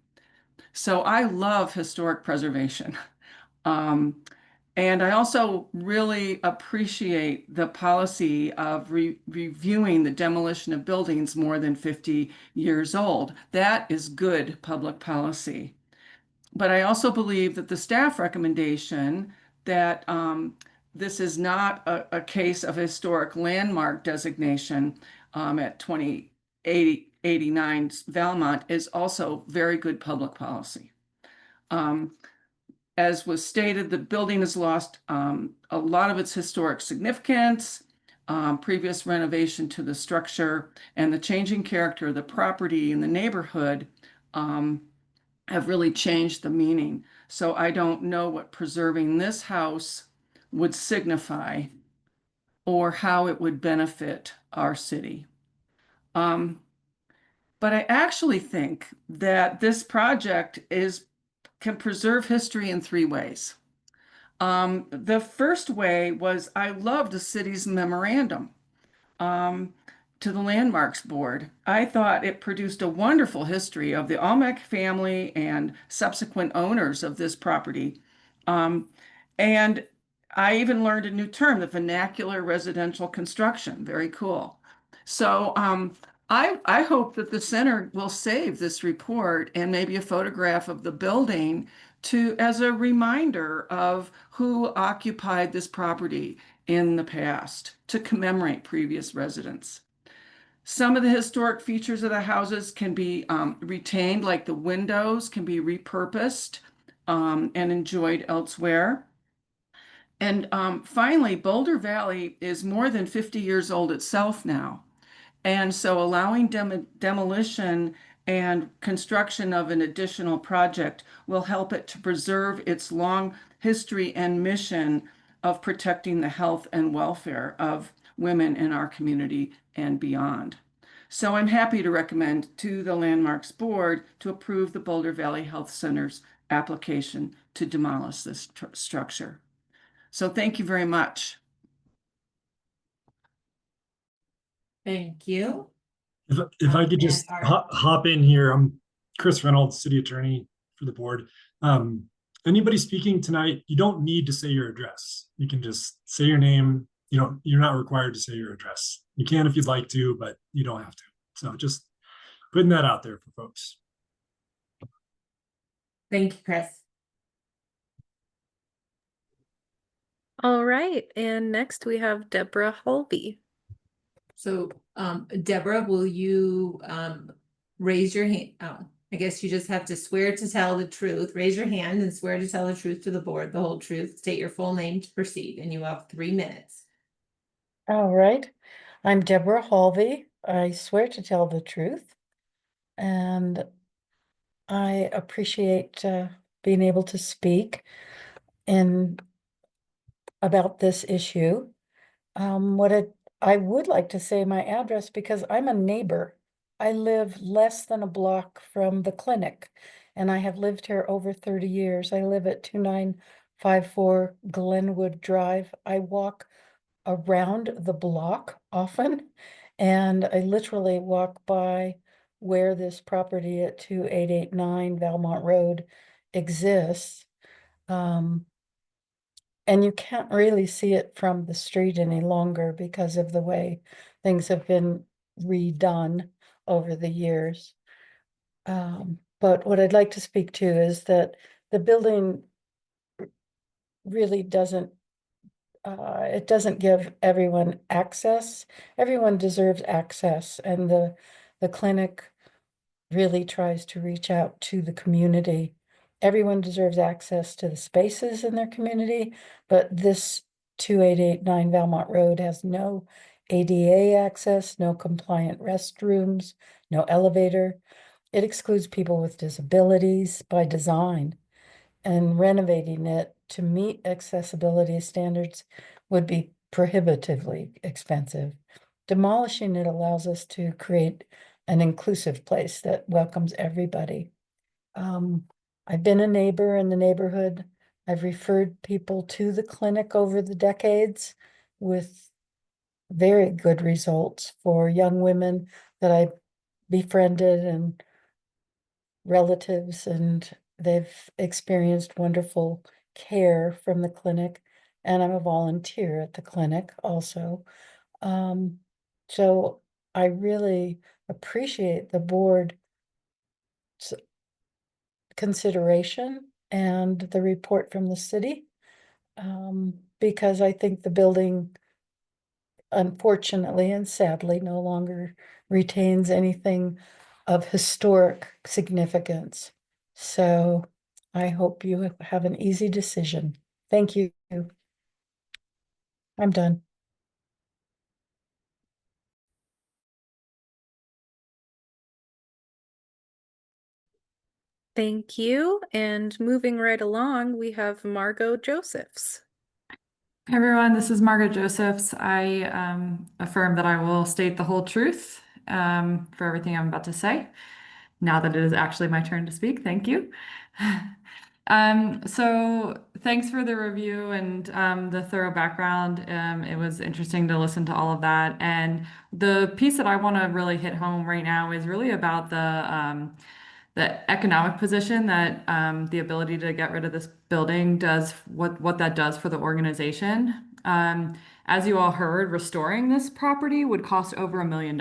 So I love historic preservation. And I also really appreciate the policy of reviewing the demolition of buildings more than 50 years old. That is good public policy. But I also believe that the staff recommendation that this is not a case of historic landmark designation at 2089 Valmont is also very good public policy. As was stated, the building has lost a lot of its historic significance. Previous renovation to the structure and the changing character of the property and the neighborhood have really changed the meaning. So I don't know what preserving this house would signify or how it would benefit our city. But I actually think that this project can preserve history in 3 ways. The first way was I love the city's memorandum to the Landmarks Board. I thought it produced a wonderful history of the Almec family and subsequent owners of this property. And I even learned a new term, the vernacular residential construction. Very cool. So I hope that the center will save this report and maybe a photograph of the building as a reminder of who occupied this property in the past to commemorate previous residents. Some of the historic features of the houses can be retained, like the windows can be repurposed and enjoyed elsewhere. And finally, Boulder Valley is more than 50 years old itself now. And so allowing demolition and construction of an additional project will help it to preserve its long history and mission of protecting the health and welfare of women in our community and beyond. So I'm happy to recommend to the Landmarks Board to approve the Boulder Valley Health Center's application to demolish this structure. So thank you very much. Thank you. If I could just hop in here, I'm Chris Reynolds, City Attorney for the board. Anybody speaking tonight, you don't need to say your address. You can just say your name. You're not required to say your address. You can if you'd like to, but you don't have to. So just putting that out there for folks. Thank you, Chris. All right, and next we have Deborah Holby. So, Deborah, will you raise your hand? Oh, I guess you just have to swear to tell the truth. Raise your hand and swear to tell the truth to the board, the whole truth. State your full name to proceed, and you have 3 minutes. All right. I'm Deborah Holvey. I swear to tell the truth, and I appreciate being able to speak in about this issue. I would like to say my address because I'm a neighbor. I live less than a block from the clinic, and I have lived here over 30 years. I live at 2954 Glenwood Drive. I walk around the block often, and I literally walk by where this property at 2889 Valmont Road exists. And you can't really see it from the street any longer because of the way things have been redone over the years. But what I'd like to speak to is that the building really doesn't, it doesn't give everyone access. Everyone deserves access, and the clinic really tries to reach out to the community. Everyone deserves access to the spaces in their community, but this 2889 Valmont Road has no ADA access, no compliant restrooms, no elevator. It excludes people with disabilities by design, and renovating it to meet accessibility standards would be prohibitively expensive. Demolishing it allows us to create an inclusive place that welcomes everybody. I've been a neighbor in the neighborhood. I've referred people to the clinic over the decades with very good results for young women that I befriended and relatives, and they've experienced wonderful care from the clinic. And I'm a volunteer at the clinic also. So I really appreciate the board's consideration and the report from the city, because I think the building, unfortunately and sadly, no longer retains anything of historic significance. So I hope you have an easy decision. Thank you. I'm done. Thank you. And moving right along, we have Margot Josephs. Hi, everyone, this is Margaret Josephs. I affirm that I will state the whole truth for everything I'm about to say, now that it is actually my turn to speak. Thank you. So thanks for the review and the thorough background. It was interesting to listen to all of that. And the piece that I want to really hit home right now is really about the economic position that the ability to get rid of this building does, what that does for the organization. As you all heard, restoring this property would cost over $1 million.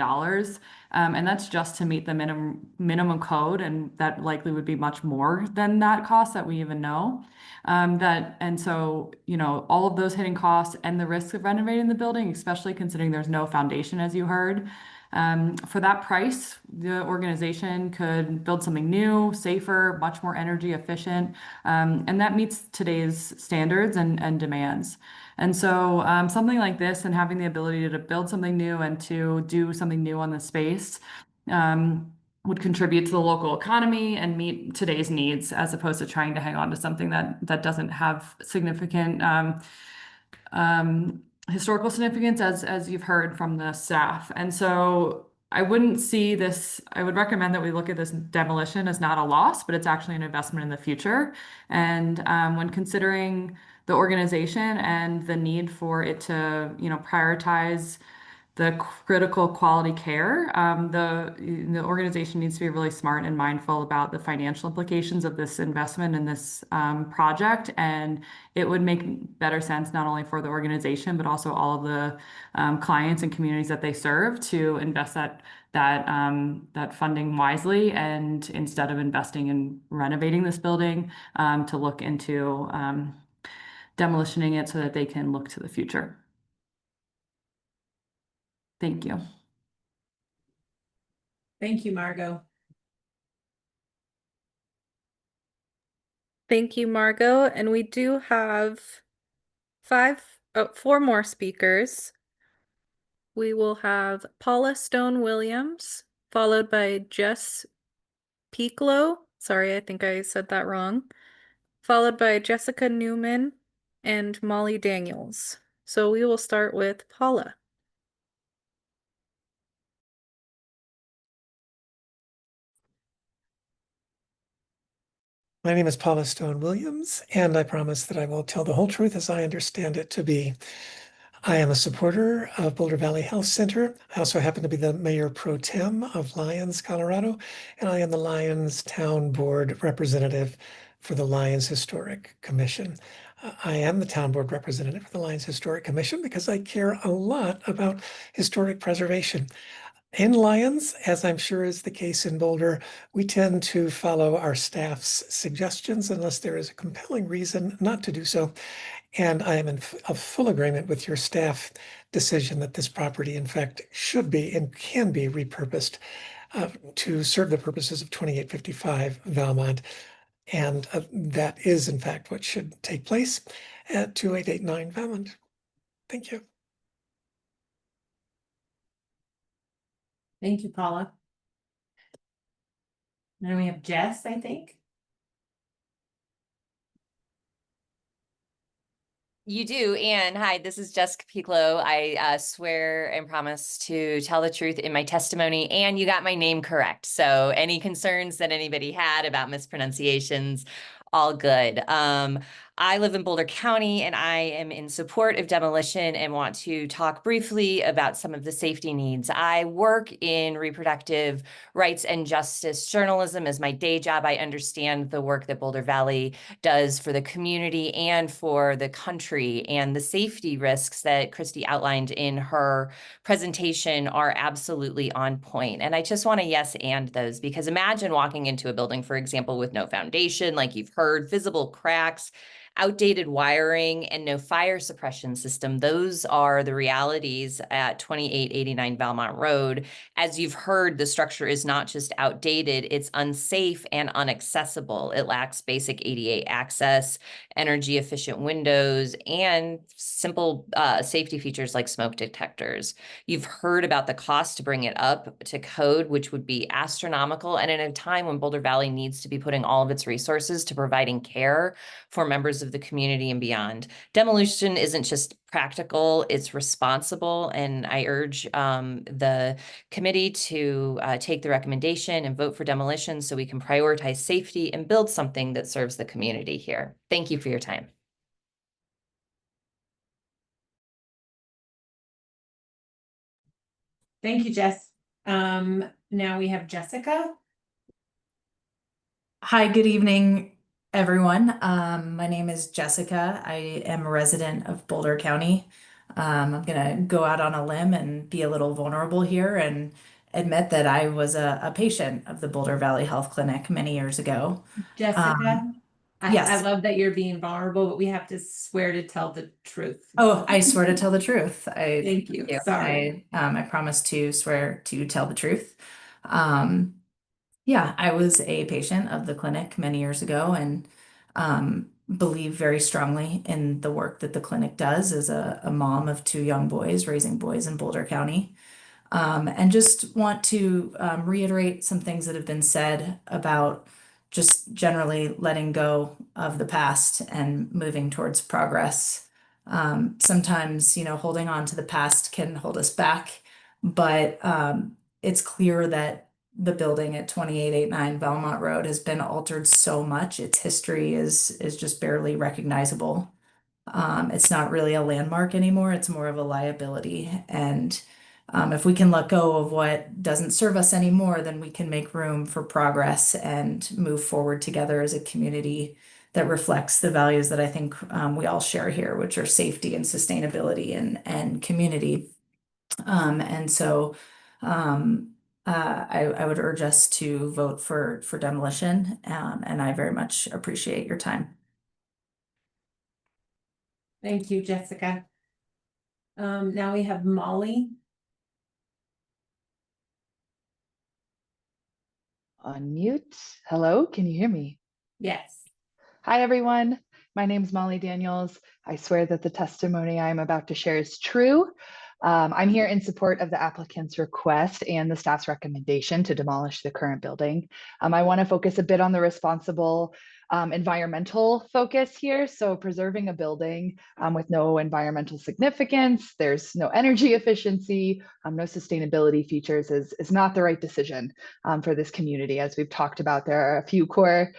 And that's just to meet the minimum code, and that likely would be much more than that cost that we even know. And so, you know, all of those hitting costs and the risk of renovating the building, especially considering there's no foundation, as you heard. For that price, the organization could build something new, safer, much more energy efficient, and that meets today's standards and demands. And so something like this, and having the ability to build something new and to do something new on the space, would contribute to the local economy and meet today's needs, as opposed to trying to hang on to something that doesn't have significant historical significance, as you've heard from the staff. And so I wouldn't see this, I would recommend that we look at this demolition as not a loss, but it's actually an investment in the future. And when considering the organization and the need for it to, you know, prioritize the critical quality care, the organization needs to be really smart and mindful about the financial implications of this investment in this project. And it would make better sense not only for the organization, but also all of the clients and communities that they serve to invest that funding wisely, and instead of investing in renovating this building, to look into demolitioning it so that they can look to the future. Thank you. Thank you, Margot. Thank you, Margot. And we do have four more speakers. we will have Paula Stone Williams, followed by Jess Pieklo. Sorry, I think I said that wrong. Followed by Jessica Newman and Molly Daniels. So we will start with Paula. My name is Paula Stone Williams, and I promise that I will tell the whole truth as I understand it to be. I am a supporter of Boulder Valley Health Center. I also happen to be the mayor pro tem of Lyons, Colorado, and I am the Lyons Town Board representative for the Lyons Historic Commission. I am the town board representative for the Lyons Historic Commission because I care a lot about historic preservation. In Lyons, as I'm sure is the case in Boulder, we tend to follow our staff's suggestions unless there is a compelling reason not to do so. And I am in full agreement with your staff decision that this property, in fact, should be and can be repurposed to serve the purposes of 2855 Valmont. And that is, in fact, what should take place at 2889 Valmont. Thank you. Thank you, Paula. Then we have Jess, I think. You do, and hi, this is Jessica Pieklo. I swear and promise to tell the truth in my testimony, and you got my name correct. So any concerns that anybody had about mispronunciations, all good. I live in Boulder County and I am in support of demolition and want to talk briefly about some of the safety needs. I work in reproductive rights and justice journalism as my day job. I understand the work that Boulder Valley does for the community and for the country, and the safety risks that Christy outlined in her presentation are absolutely on point. And I just want to yes and those, because imagine walking into a building, for example, with no foundation, like you've heard, visible cracks, outdated wiring, and no fire suppression system. Those are the realities at 2889 Valmont Road. As you've heard, the structure is not just outdated, it's unsafe and inaccessible. It lacks basic ADA access, energy efficient windows, and simple safety features like smoke detectors. You've heard about the cost to bring it up to code, which would be astronomical, and in a time when Boulder Valley needs to be putting all of its resources to providing care for members of the community and beyond. Demolition isn't just practical, it's responsible, and I urge the committee to take the recommendation and vote for demolition so we can prioritize safety and build something that serves the community here. Thank you for your time. Thank you, Jess. Now we have Jessica. Hi, good evening, everyone. My name is Jessica. I am a resident of Boulder County. I'm gonna go out on a limb and be a little vulnerable here and admit that I was a patient of the Boulder Valley Health Clinic many years ago. Jessica, yes. I love that you're being vulnerable, but we have to swear to tell the truth. Oh, I swear to tell the truth. Thank you. Sorry. I promise to swear to tell the truth. Yeah, I was a patient of the clinic many years ago and believe very strongly in the work that the clinic does as a mom of two young boys, raising boys in Boulder County. And just want to reiterate some things that have been said about just generally letting go of the past and moving towards progress. Sometimes, holding on to the past can hold us back, but it's clear that the building at 2889 Valmont Road has been altered so much. Its history is just barely recognizable. It's not really a landmark anymore. It's more of a liability. And if we can let go of what doesn't serve us anymore, then we can make room for progress and move forward together as a community that reflects the values that I think we all share here, which are safety and sustainability and community. And so I would urge us to vote for demolition, and I very much appreciate your time. Thank you, Jessica. Now we have Molly. Unmute. Hello, can you hear me? Yes. Hi, everyone. My name is Molly Daniels. I swear that the testimony I am about to share is true. I'm here in support of the applicant's request and the staff's recommendation to demolish the current building. I want to focus a bit on the responsible environmental focus here. So preserving a building with no environmental significance, there's no energy efficiency, no sustainability features is not the right decision for this community. As we've talked about, there are a few core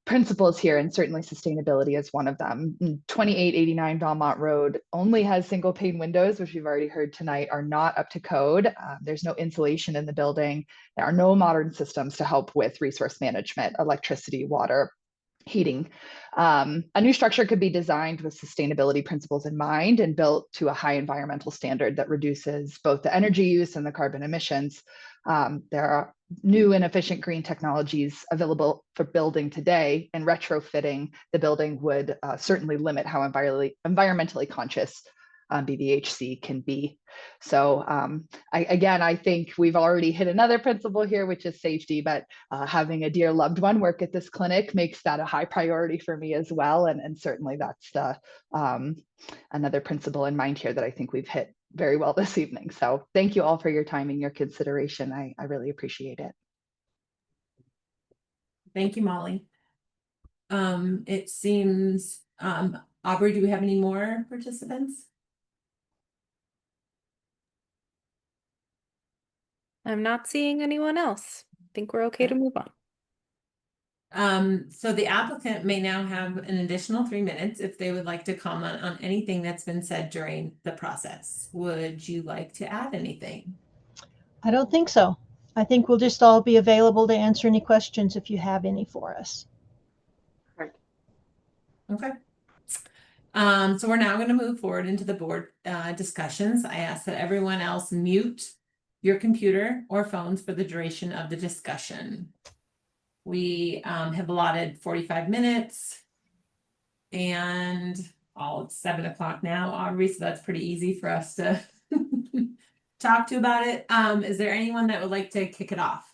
principles here, and certainly sustainability is one of them. 2889 Belmont Road only has single pane windows, which we've already heard tonight are not up to code. There's no insulation in the building. There are no modern systems to help with resource management, electricity, water, heating. A new structure could be designed with sustainability principles in mind and built to a high environmental standard that reduces both the energy use and the carbon emissions. There are new and efficient green technologies available for building today, and retrofitting the building would certainly limit how environmentally conscious BVHC can be. So I think we've already hit another principle here, which is safety, but having a dear loved one work at this clinic makes that a high priority for me as well. And certainly that's the another principle in mind here that I think we've hit very well this evening. So thank you all for your time and your consideration. I really appreciate it. Thank you, Molly. It seems, Aubrey, do we have any more participants? I'm not seeing anyone else. I think we're okay to move on. So the applicant may now have an additional 3 minutes if they would like to comment on anything that's been said during the process. Would you like to add anything? I don't think so. I think we'll just all be available to answer any questions if you have any for us. Okay. So we're now going to move forward into the board discussions. I ask that everyone else mute your computer or phones for the duration of the discussion. We have allotted 45 minutes, and it's 7 o'clock now, Aubrey, so that's pretty easy for us to talk to about it. Is there anyone that would like to kick it off?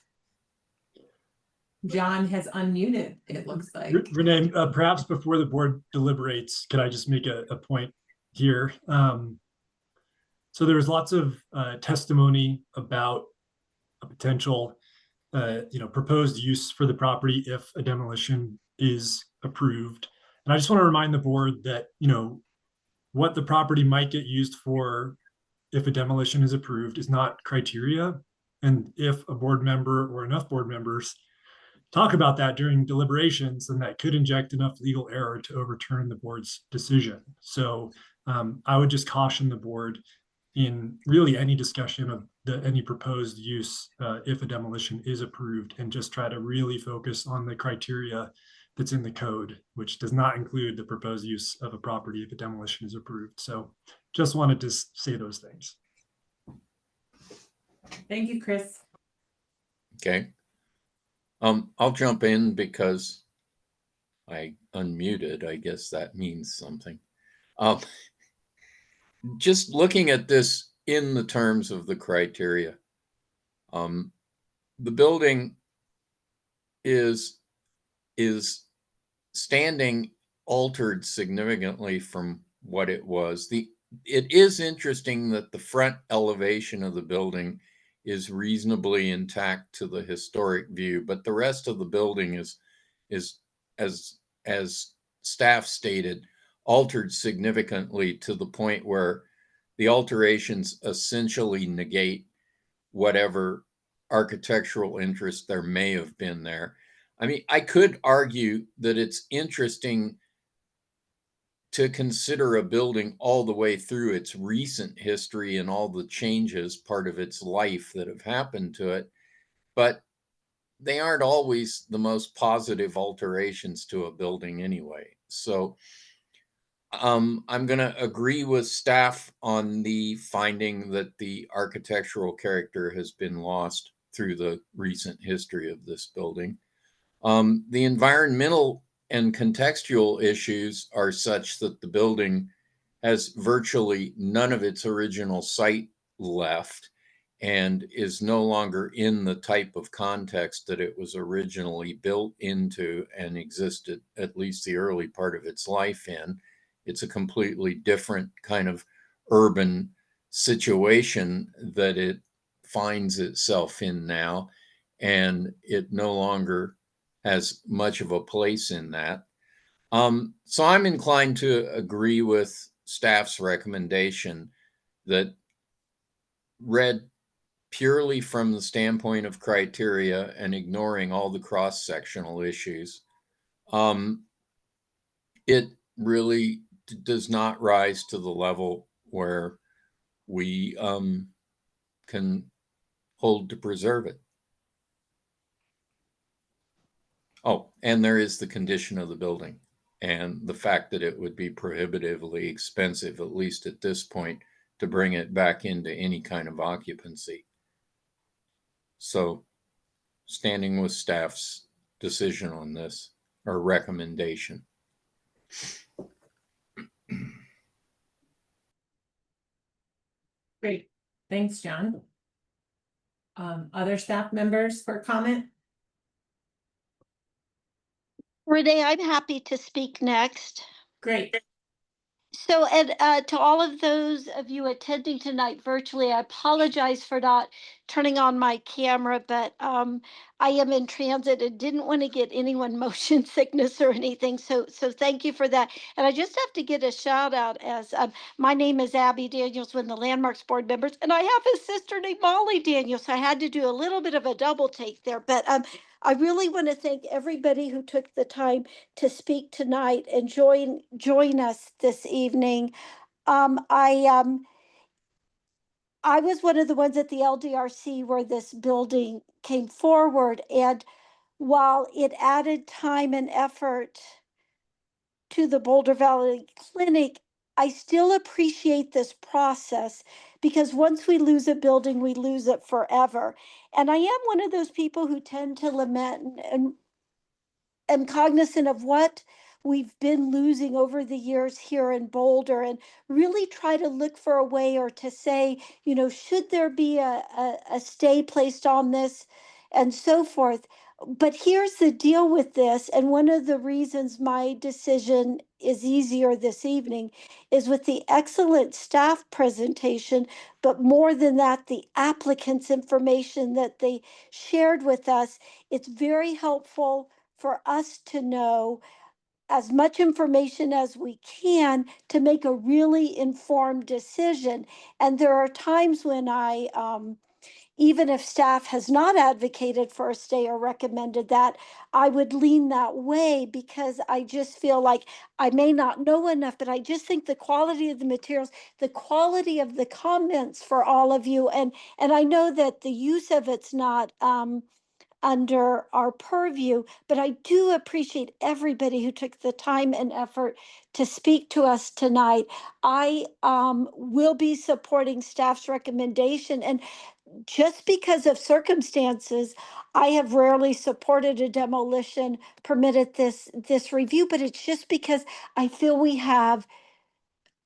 John has unmuted, it looks like. Renee, perhaps before the board deliberates, could I just make a point here? So there was lots of testimony about a potential proposed use for the property if a demolition is approved. And I just want to remind the board that, what the property might get used for if a demolition is approved is not criteria. And if a board member or enough board members talk about that during deliberations, then that could inject enough legal error to overturn the board's decision. So I would just caution the board in really any discussion of any proposed use if a demolition is approved, and just try to really focus on the criteria that's in the code, which does not include the proposed use of a property if a demolition is approved. So just wanted to say those things. Thank you, Chris. Okay. I'll jump in because I unmuted. I guess that means something. Just looking at this in the terms of the criteria, the building is standing altered significantly from what it was. It is interesting that the front elevation of the building is reasonably intact to the historic view, but the rest of the building is as staff stated, altered significantly to the point where the alterations essentially negate whatever architectural interest there may have been there. I mean, I could argue that it's interesting to consider a building all the way through its recent history and all the changes, part of its life that have happened to it, but they aren't always the most positive alterations to a building anyway. So I'm going to agree with staff on the finding that the architectural character has been lost through the recent history of this building. The environmental and contextual issues are such that the building has virtually none of its original site left and is no longer in the type of context that it was originally built into and existed at least the early part of its life in. It's a completely different kind of urban situation that it finds itself in now, and it no longer has much of a place in that. So I'm inclined to agree with staff's recommendation that, read purely from the standpoint of criteria and ignoring all the cross-sectional issues, it really does not rise to the level where we can hold to preserve it. Oh, and there is the condition of the building and the fact that it would be prohibitively expensive, at least at this point, to bring it back into any kind of occupancy. So, standing with staff's decision on this, or recommendation. Great. Thanks, John. Other staff members for comment? Renee, I'm happy to speak next. Great. So, and to all of those of you attending tonight virtually, I apologize for not turning on my camera, but I am in transit and didn't want to get anyone motion sickness or anything. So thank you for that. And I just have to get a shout out as my name is Abby Daniels, one of the Landmarks board members, and I have a sister named Molly Daniels. So I had to do a little bit of a double take there, but I really want to thank everybody who took the time to speak tonight and join us this evening. I was one of the ones at the LDRC where this building came forward, and while it added time and effort to the Boulder Valley Clinic, I still appreciate this process because once we lose a building, we lose it forever. And I am one of those people who tend to lament and am cognizant of what we've been losing over the years here in Boulder and really try to look for a way or to say, you know, should there be a stay placed on this and so forth. But here's the deal with this, and one of the reasons my decision is easier this evening is with the excellent staff presentation, but more than that, the applicant's information that they shared with us. It's very helpful for us to know as much information as we can to make a really informed decision. And there are times when I, even if staff has not advocated for a stay or recommended that, I would lean that way because I just feel like I may not know enough, but I just think the quality of the materials, the quality of the comments for all of you, and I know that the use of it's not under our purview, but I do appreciate everybody who took the time and effort to speak to us tonight. I will be supporting staff's recommendation, and just because of circumstances, I have rarely supported a demolition permit at this review, but it's just because I feel we have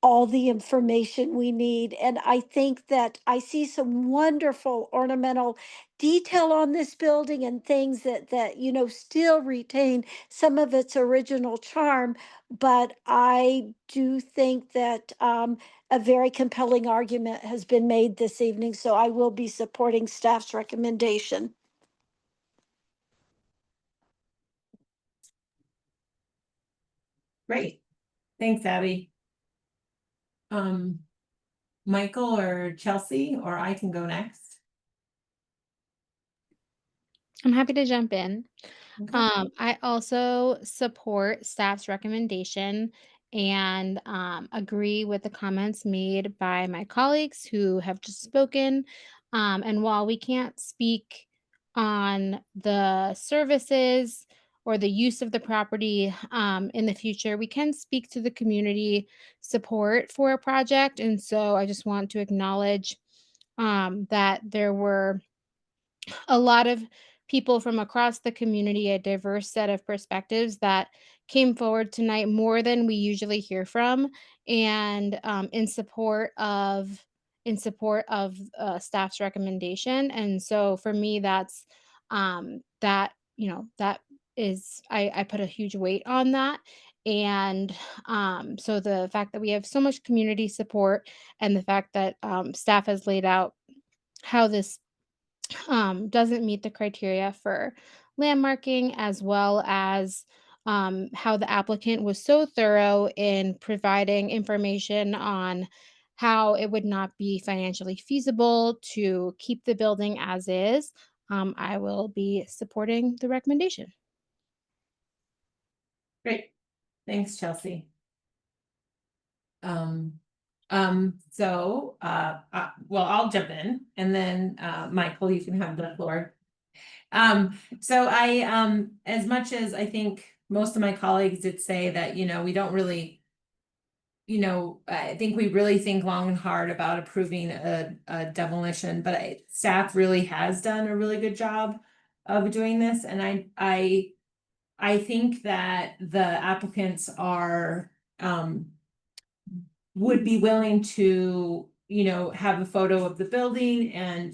all the information we need. And I think that I see some wonderful ornamental detail on this building and things that you know still retain some of its original charm. But I do think that a very compelling argument has been made this evening. So I will be supporting staff's recommendation. Great. Thanks, Abby. Michael or Chelsea, or I can go next. I'm happy to jump in. Okay. I also support staff's recommendation and agree with the comments made by my colleagues who have just spoken. And while we can't speak on the services or the use of the property in the future, we can speak to the community support for a project. And so I just want to acknowledge that there were a lot of people from across the community, a diverse set of perspectives that came forward tonight, more than we usually hear from, and in support of staff's recommendation. And so for me, that's that that is I put a huge weight on that. And so the fact that we have so much community support and the fact that staff has laid out how this doesn't meet the criteria for landmarking, as well as how the applicant was so thorough in providing information on how it would not be financially feasible to keep the building as is. I will be supporting the recommendation. Great. Thanks, Chelsea. Well, I'll jump in and then, Michael, you can have the floor. So as much as I think most of my colleagues did say that, we don't really, I think we really think long and hard about approving a demolition, but staff really has done a really good job of doing this. And I think that the applicants are, would be willing to, have a photo of the building and,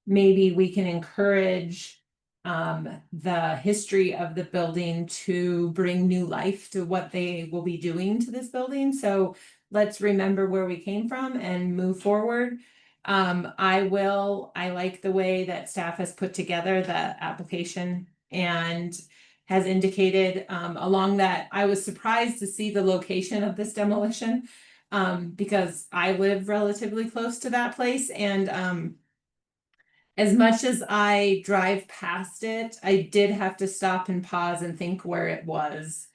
maybe we can encourage the history of the building to bring new life to what they will be doing to this building. So let's remember where we came from and move forward. I like the way that staff has put together the application and has indicated along that. I was surprised to see the location of this demolition because I live relatively close to that place. And as much as I drive past it, I did have to stop and pause and think where it was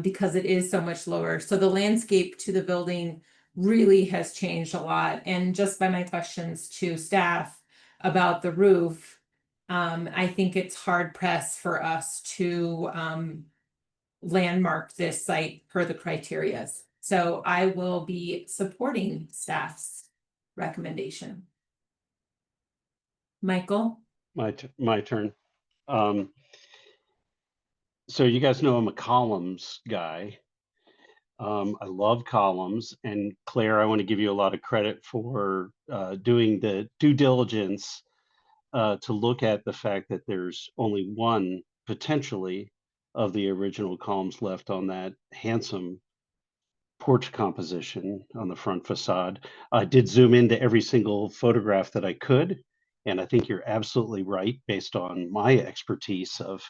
because it is so much lower. So the landscape to the building really has changed a lot. And just by my questions to staff about the roof, I think it's hard pressed for us to landmark this site per the criteria. So I will be supporting staff's recommendation. Michael? My turn. So you guys know I'm a columns guy. I love columns, and Claire, I want to give you a lot of credit for doing the due diligence to look at the fact that there's only one potentially of the original columns left on that handsome porch composition on the front facade. I did zoom into every single photograph that I could, and I think you're absolutely right based on my expertise of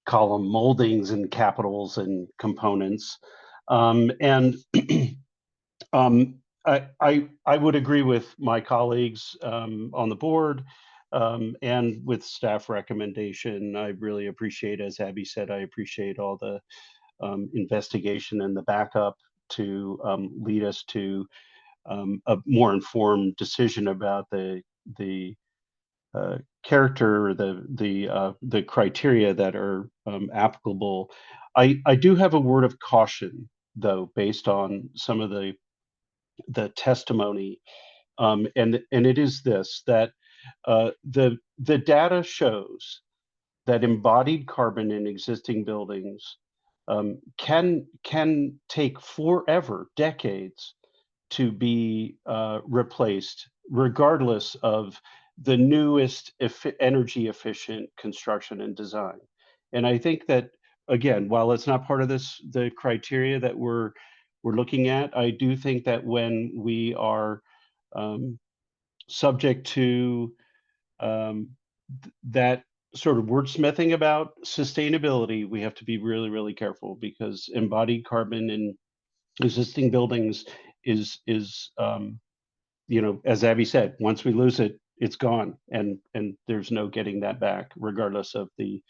column moldings and capitals and components. I would agree with my colleagues on the board and with staff recommendation. I really appreciate, as Abby said, I appreciate all the investigation and the backup to lead us to a more informed decision about the character, the criteria that are applicable. I do have a word of caution, though, based on some of the testimony, and it is this, that the data shows that embodied carbon in existing buildings can take forever, decades, to be replaced, regardless of the newest energy efficient construction and design. And I think that, again, while it's not part of the criteria that we're looking at, I do think that when we are subject to that sort of wordsmithing about sustainability, we have to be really, really careful, because embodied carbon in existing buildings is as Abby said, once we lose it, it's gone, and there's no getting that back, regardless of the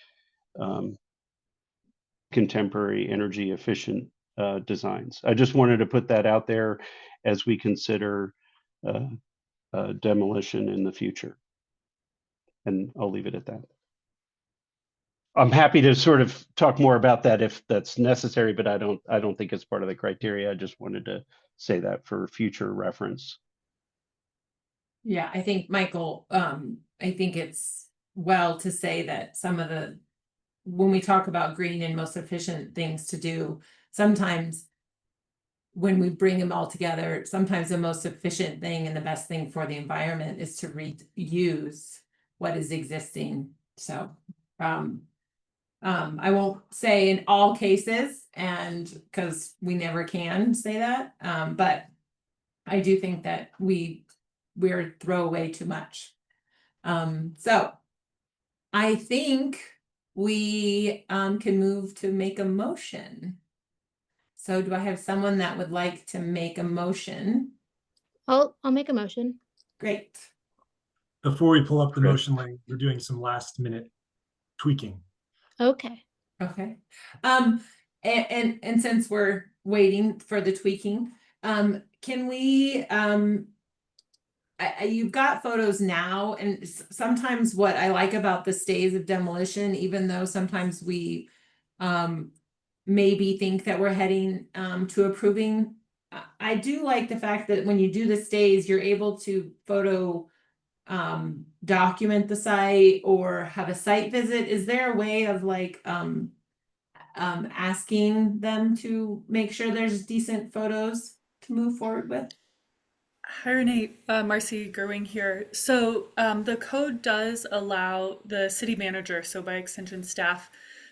contemporary energy efficient designs. I just wanted to put that out there as we consider demolition in the future, and I'll leave it at that. I'm happy to sort of talk more about that if that's necessary, but I don't think it's part of the criteria. I just wanted to say that for future reference. Yeah, I think, Michael, I think it's well to say that when we talk about green and most efficient things to do, sometimes when we bring them all together, sometimes the most efficient thing and the best thing for the environment is to reuse what is existing. So I won't say in all cases, and because we never can say that, but I do think that we're throw away too much. So I think we can move to make a motion. So do I have someone that would like to make a motion? I'll make a motion. Great. Before we pull up the Chris. motion link, we're doing some last minute tweaking. Okay. Okay. And since we're waiting for the tweaking, can we, you've got photos now, and sometimes what I like about the stays of demolition, even though sometimes we, maybe think that we're heading, to approving, I do like the fact that when you do the stays, you're able to photo, document the site or have a site visit. Is there a way of like, asking them to make sure there's decent photos to move forward with? Hi, Renee. Marcy Gerwing here. So the code does allow the city manager, so by extension staff,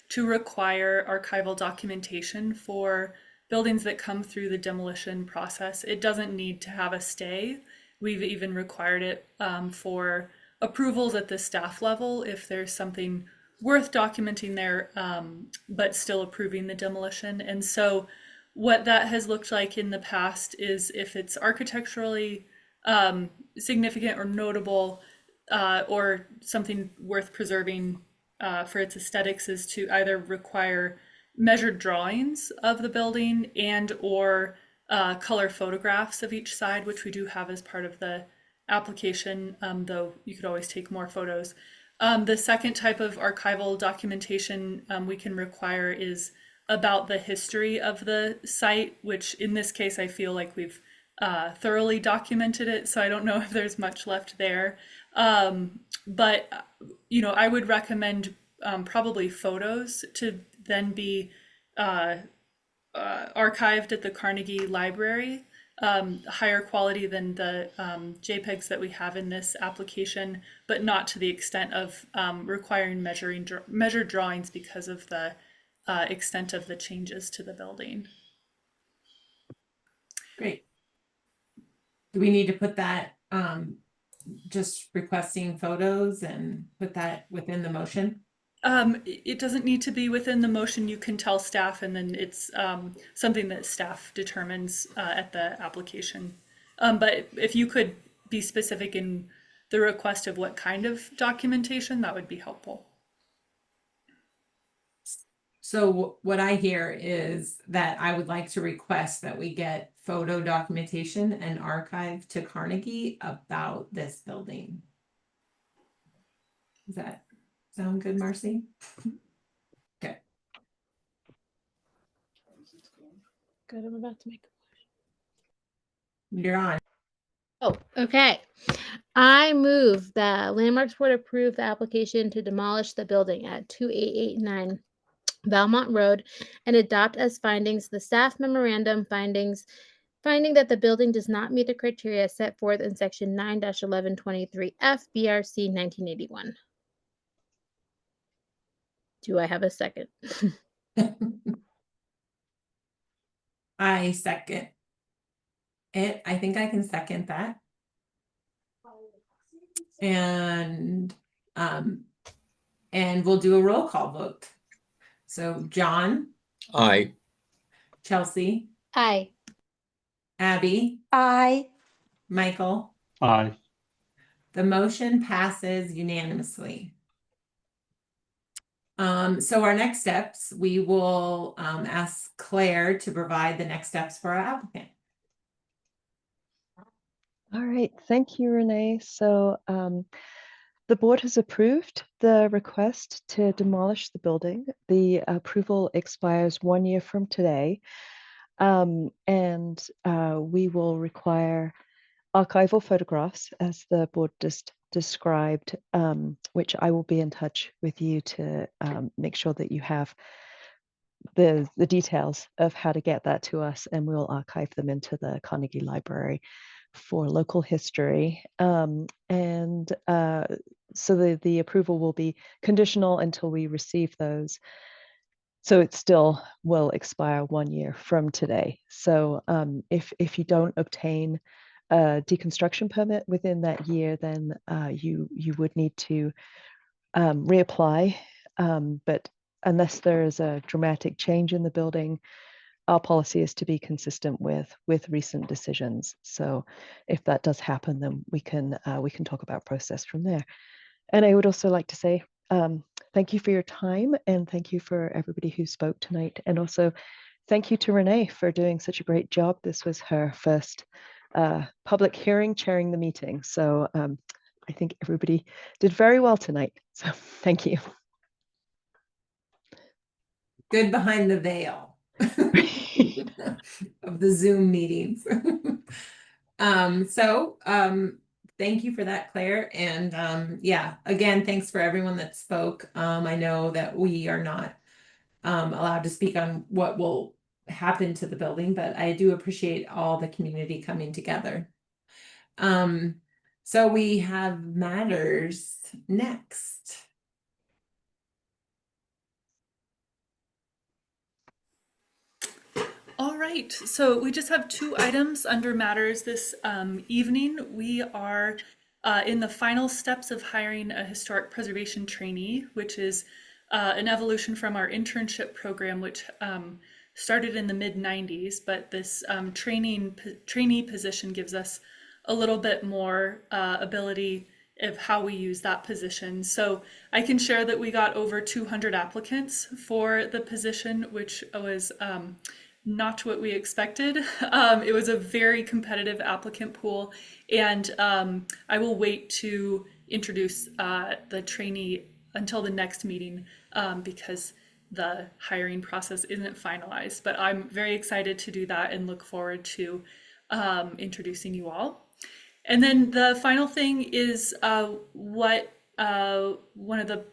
to require archival documentation for buildings that come through the demolition process. It doesn't need to have a stay. We've even required it for approvals at the staff level if there's something worth documenting there, but still approving the demolition. And so what that has looked like in the past is if it's architecturally significant or notable, or something worth preserving for its aesthetics, is to either require measured drawings of the building and or color photographs of each side, which we do have as part of the application, though you could always take more photos. The second type of archival documentation we can require is about the history of the site, which in this case I feel like we've thoroughly documented it, so I don't know if there's much left there. But I would recommend probably photos to then be archived at the Carnegie Library, higher quality than the JPEGs that we have in this application, but not to the extent of requiring measured drawings because of the extent of the changes to the building. Great. Do we need to put that, just requesting photos and put that within the motion? It doesn't need to be within the motion. You can tell staff, and then it's something that staff determines at the application. But if you could be specific in the request of what kind of documentation, that would be helpful. So what I hear is that I would like to request that we get photo documentation and archive to Carnegie about this building. Does that sound good, Marcy? Okay. Good, I'm about to make You're on. Oh, okay. I move that Landmarks Board approve the application to demolish the building at 2889 Valmont Road and adopt as findings the staff memorandum finding that the building does not meet the criteria set forth in section 9-1123 F BRC 1981. Do I have a second? I second it. I think I can second that. And we'll do a roll call vote. So John? Aye. Chelsea? Aye. Abby? Aye. Michael? Aye. The motion passes unanimously. So our next steps, we will ask Claire to provide the next steps for our applicant. All right, thank you, Renee. So the board has approved the request to demolish the building. The approval expires 1 year from today. And we will require archival photographs, as the board just described, which I will be in touch with you to make sure that you have the details of how to get that to us, and we'll archive them into the Carnegie Library for local history. And so the approval will be conditional until we receive those. So it still will expire 1 year from today. So if you don't obtain a deconstruction permit within that year, then you would need to reapply. But unless there is a dramatic change in the building, our policy is to be consistent with recent decisions. So if that does happen, then we can talk about process from there. And I would also like to say thank you for your time, and thank you for everybody who spoke tonight. And also thank you to Renee for doing such a great job. This was her first public hearing chairing the meeting. So I think everybody did very well tonight. So thank you. Good behind the veil of the Zoom meetings. Thank you for that, Claire. And yeah, again, thanks for everyone that spoke. I know that we are not allowed to speak on what will happen to the building, but I do appreciate all the community coming together. So we have matters next. All right, so we just have 2 items under matters this evening. We are in the final steps of hiring a historic preservation trainee, which is an evolution from our internship program, which started in the mid-90s, but this trainee position gives us a little bit more ability of how we use that position. So I can share that we got over 200 applicants for the position, which was not what we expected. It was a very competitive applicant pool, and I will wait to introduce the trainee until the next meeting because the hiring process isn't finalized. But I'm very excited to do that and look forward to introducing you all. And then the final thing is what one of the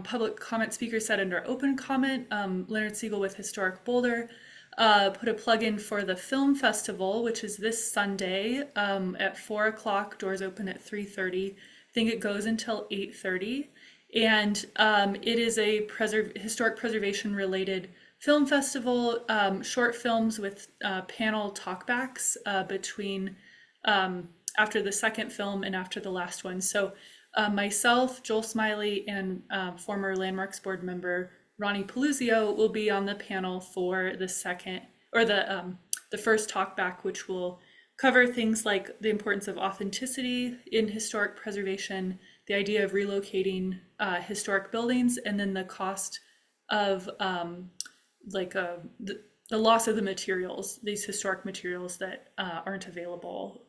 public comment speakers said under open comment, Leonard Siegel with Historic Boulder, put a plug in for the film festival, which is this Sunday at 4 o'clock. Doors open at 3:30. I think it goes until 8:30. And it is a historic preservation related film festival, short films with panel talkbacks between after the second film and after the last one. So myself, Joel Smiley, and former Landmarks board member Ronnie Peluzio will be on the panel for the second, or the first talkback, which will cover things like the importance of authenticity in historic preservation, the idea of relocating historic buildings, and then the cost of the loss of the materials, these historic materials that aren't available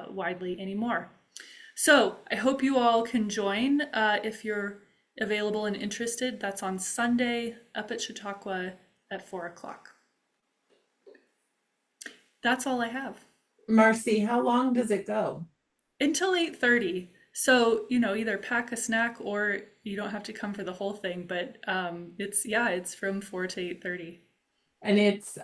widely anymore. So I hope you all can join if you're available and interested. That's on Sunday up at Chautauqua at 4 o'clock. That's all I have. Marcy, how long does it go? Until 8:30. So, either pack a snack or you don't have to come for the whole thing, but it's from 4 to 8:30. And it's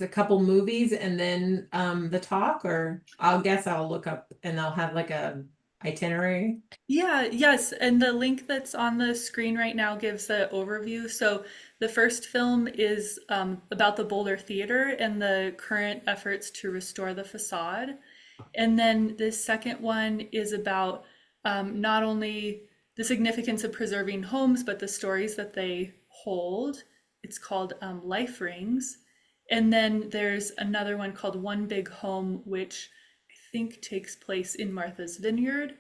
a couple movies and then the talk, or I'll look up and I'll have like a itinerary. Yes, and the link that's on the screen right now gives the overview. So the first film is about the Boulder Theater and the current efforts to restore the facade. And then the second one is about not only the significance of preserving homes, but the stories that they hold. It's called Life Rings. And then there's another one called One Big Home, which I think takes place in Martha's Vineyard.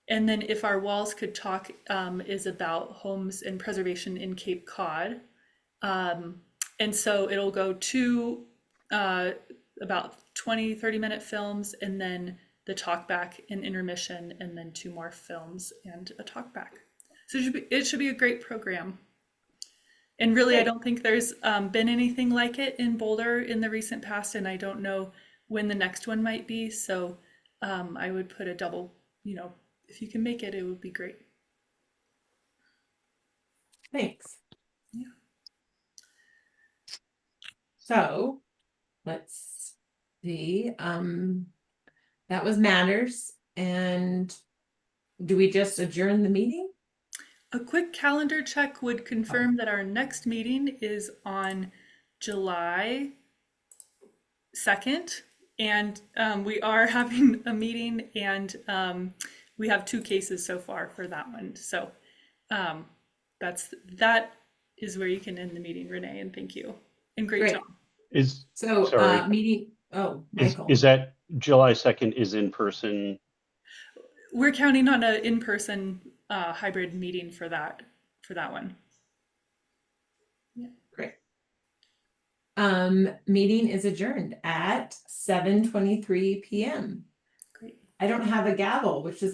And then If Our Walls Could Talk is about homes and preservation in Cape Cod. And so it'll go to about 20-30-minute films, and then the talk back and intermission, and then 2 more films and a talk back. So it should be a great program. And really, I don't think there's been anything like it in Boulder in the recent past, and I don't know when the next one might be. So I would put a double, if you can make it, it would be great. Thanks. Yeah. So let's see. That was matters. And do we just adjourn the meeting? A quick calendar check would confirm that our next meeting is on July 2nd. And we are having a meeting, and we have 2 cases so far for that one. So that is where you can end the meeting, Renee, and thank you. And great job. Meeting, Michael. Is that July 2nd is in person? We're counting on an in-person hybrid meeting for that one. Yeah. Great. Meeting is adjourned at 7:23 p.m. Great. I don't have a gavel, which is what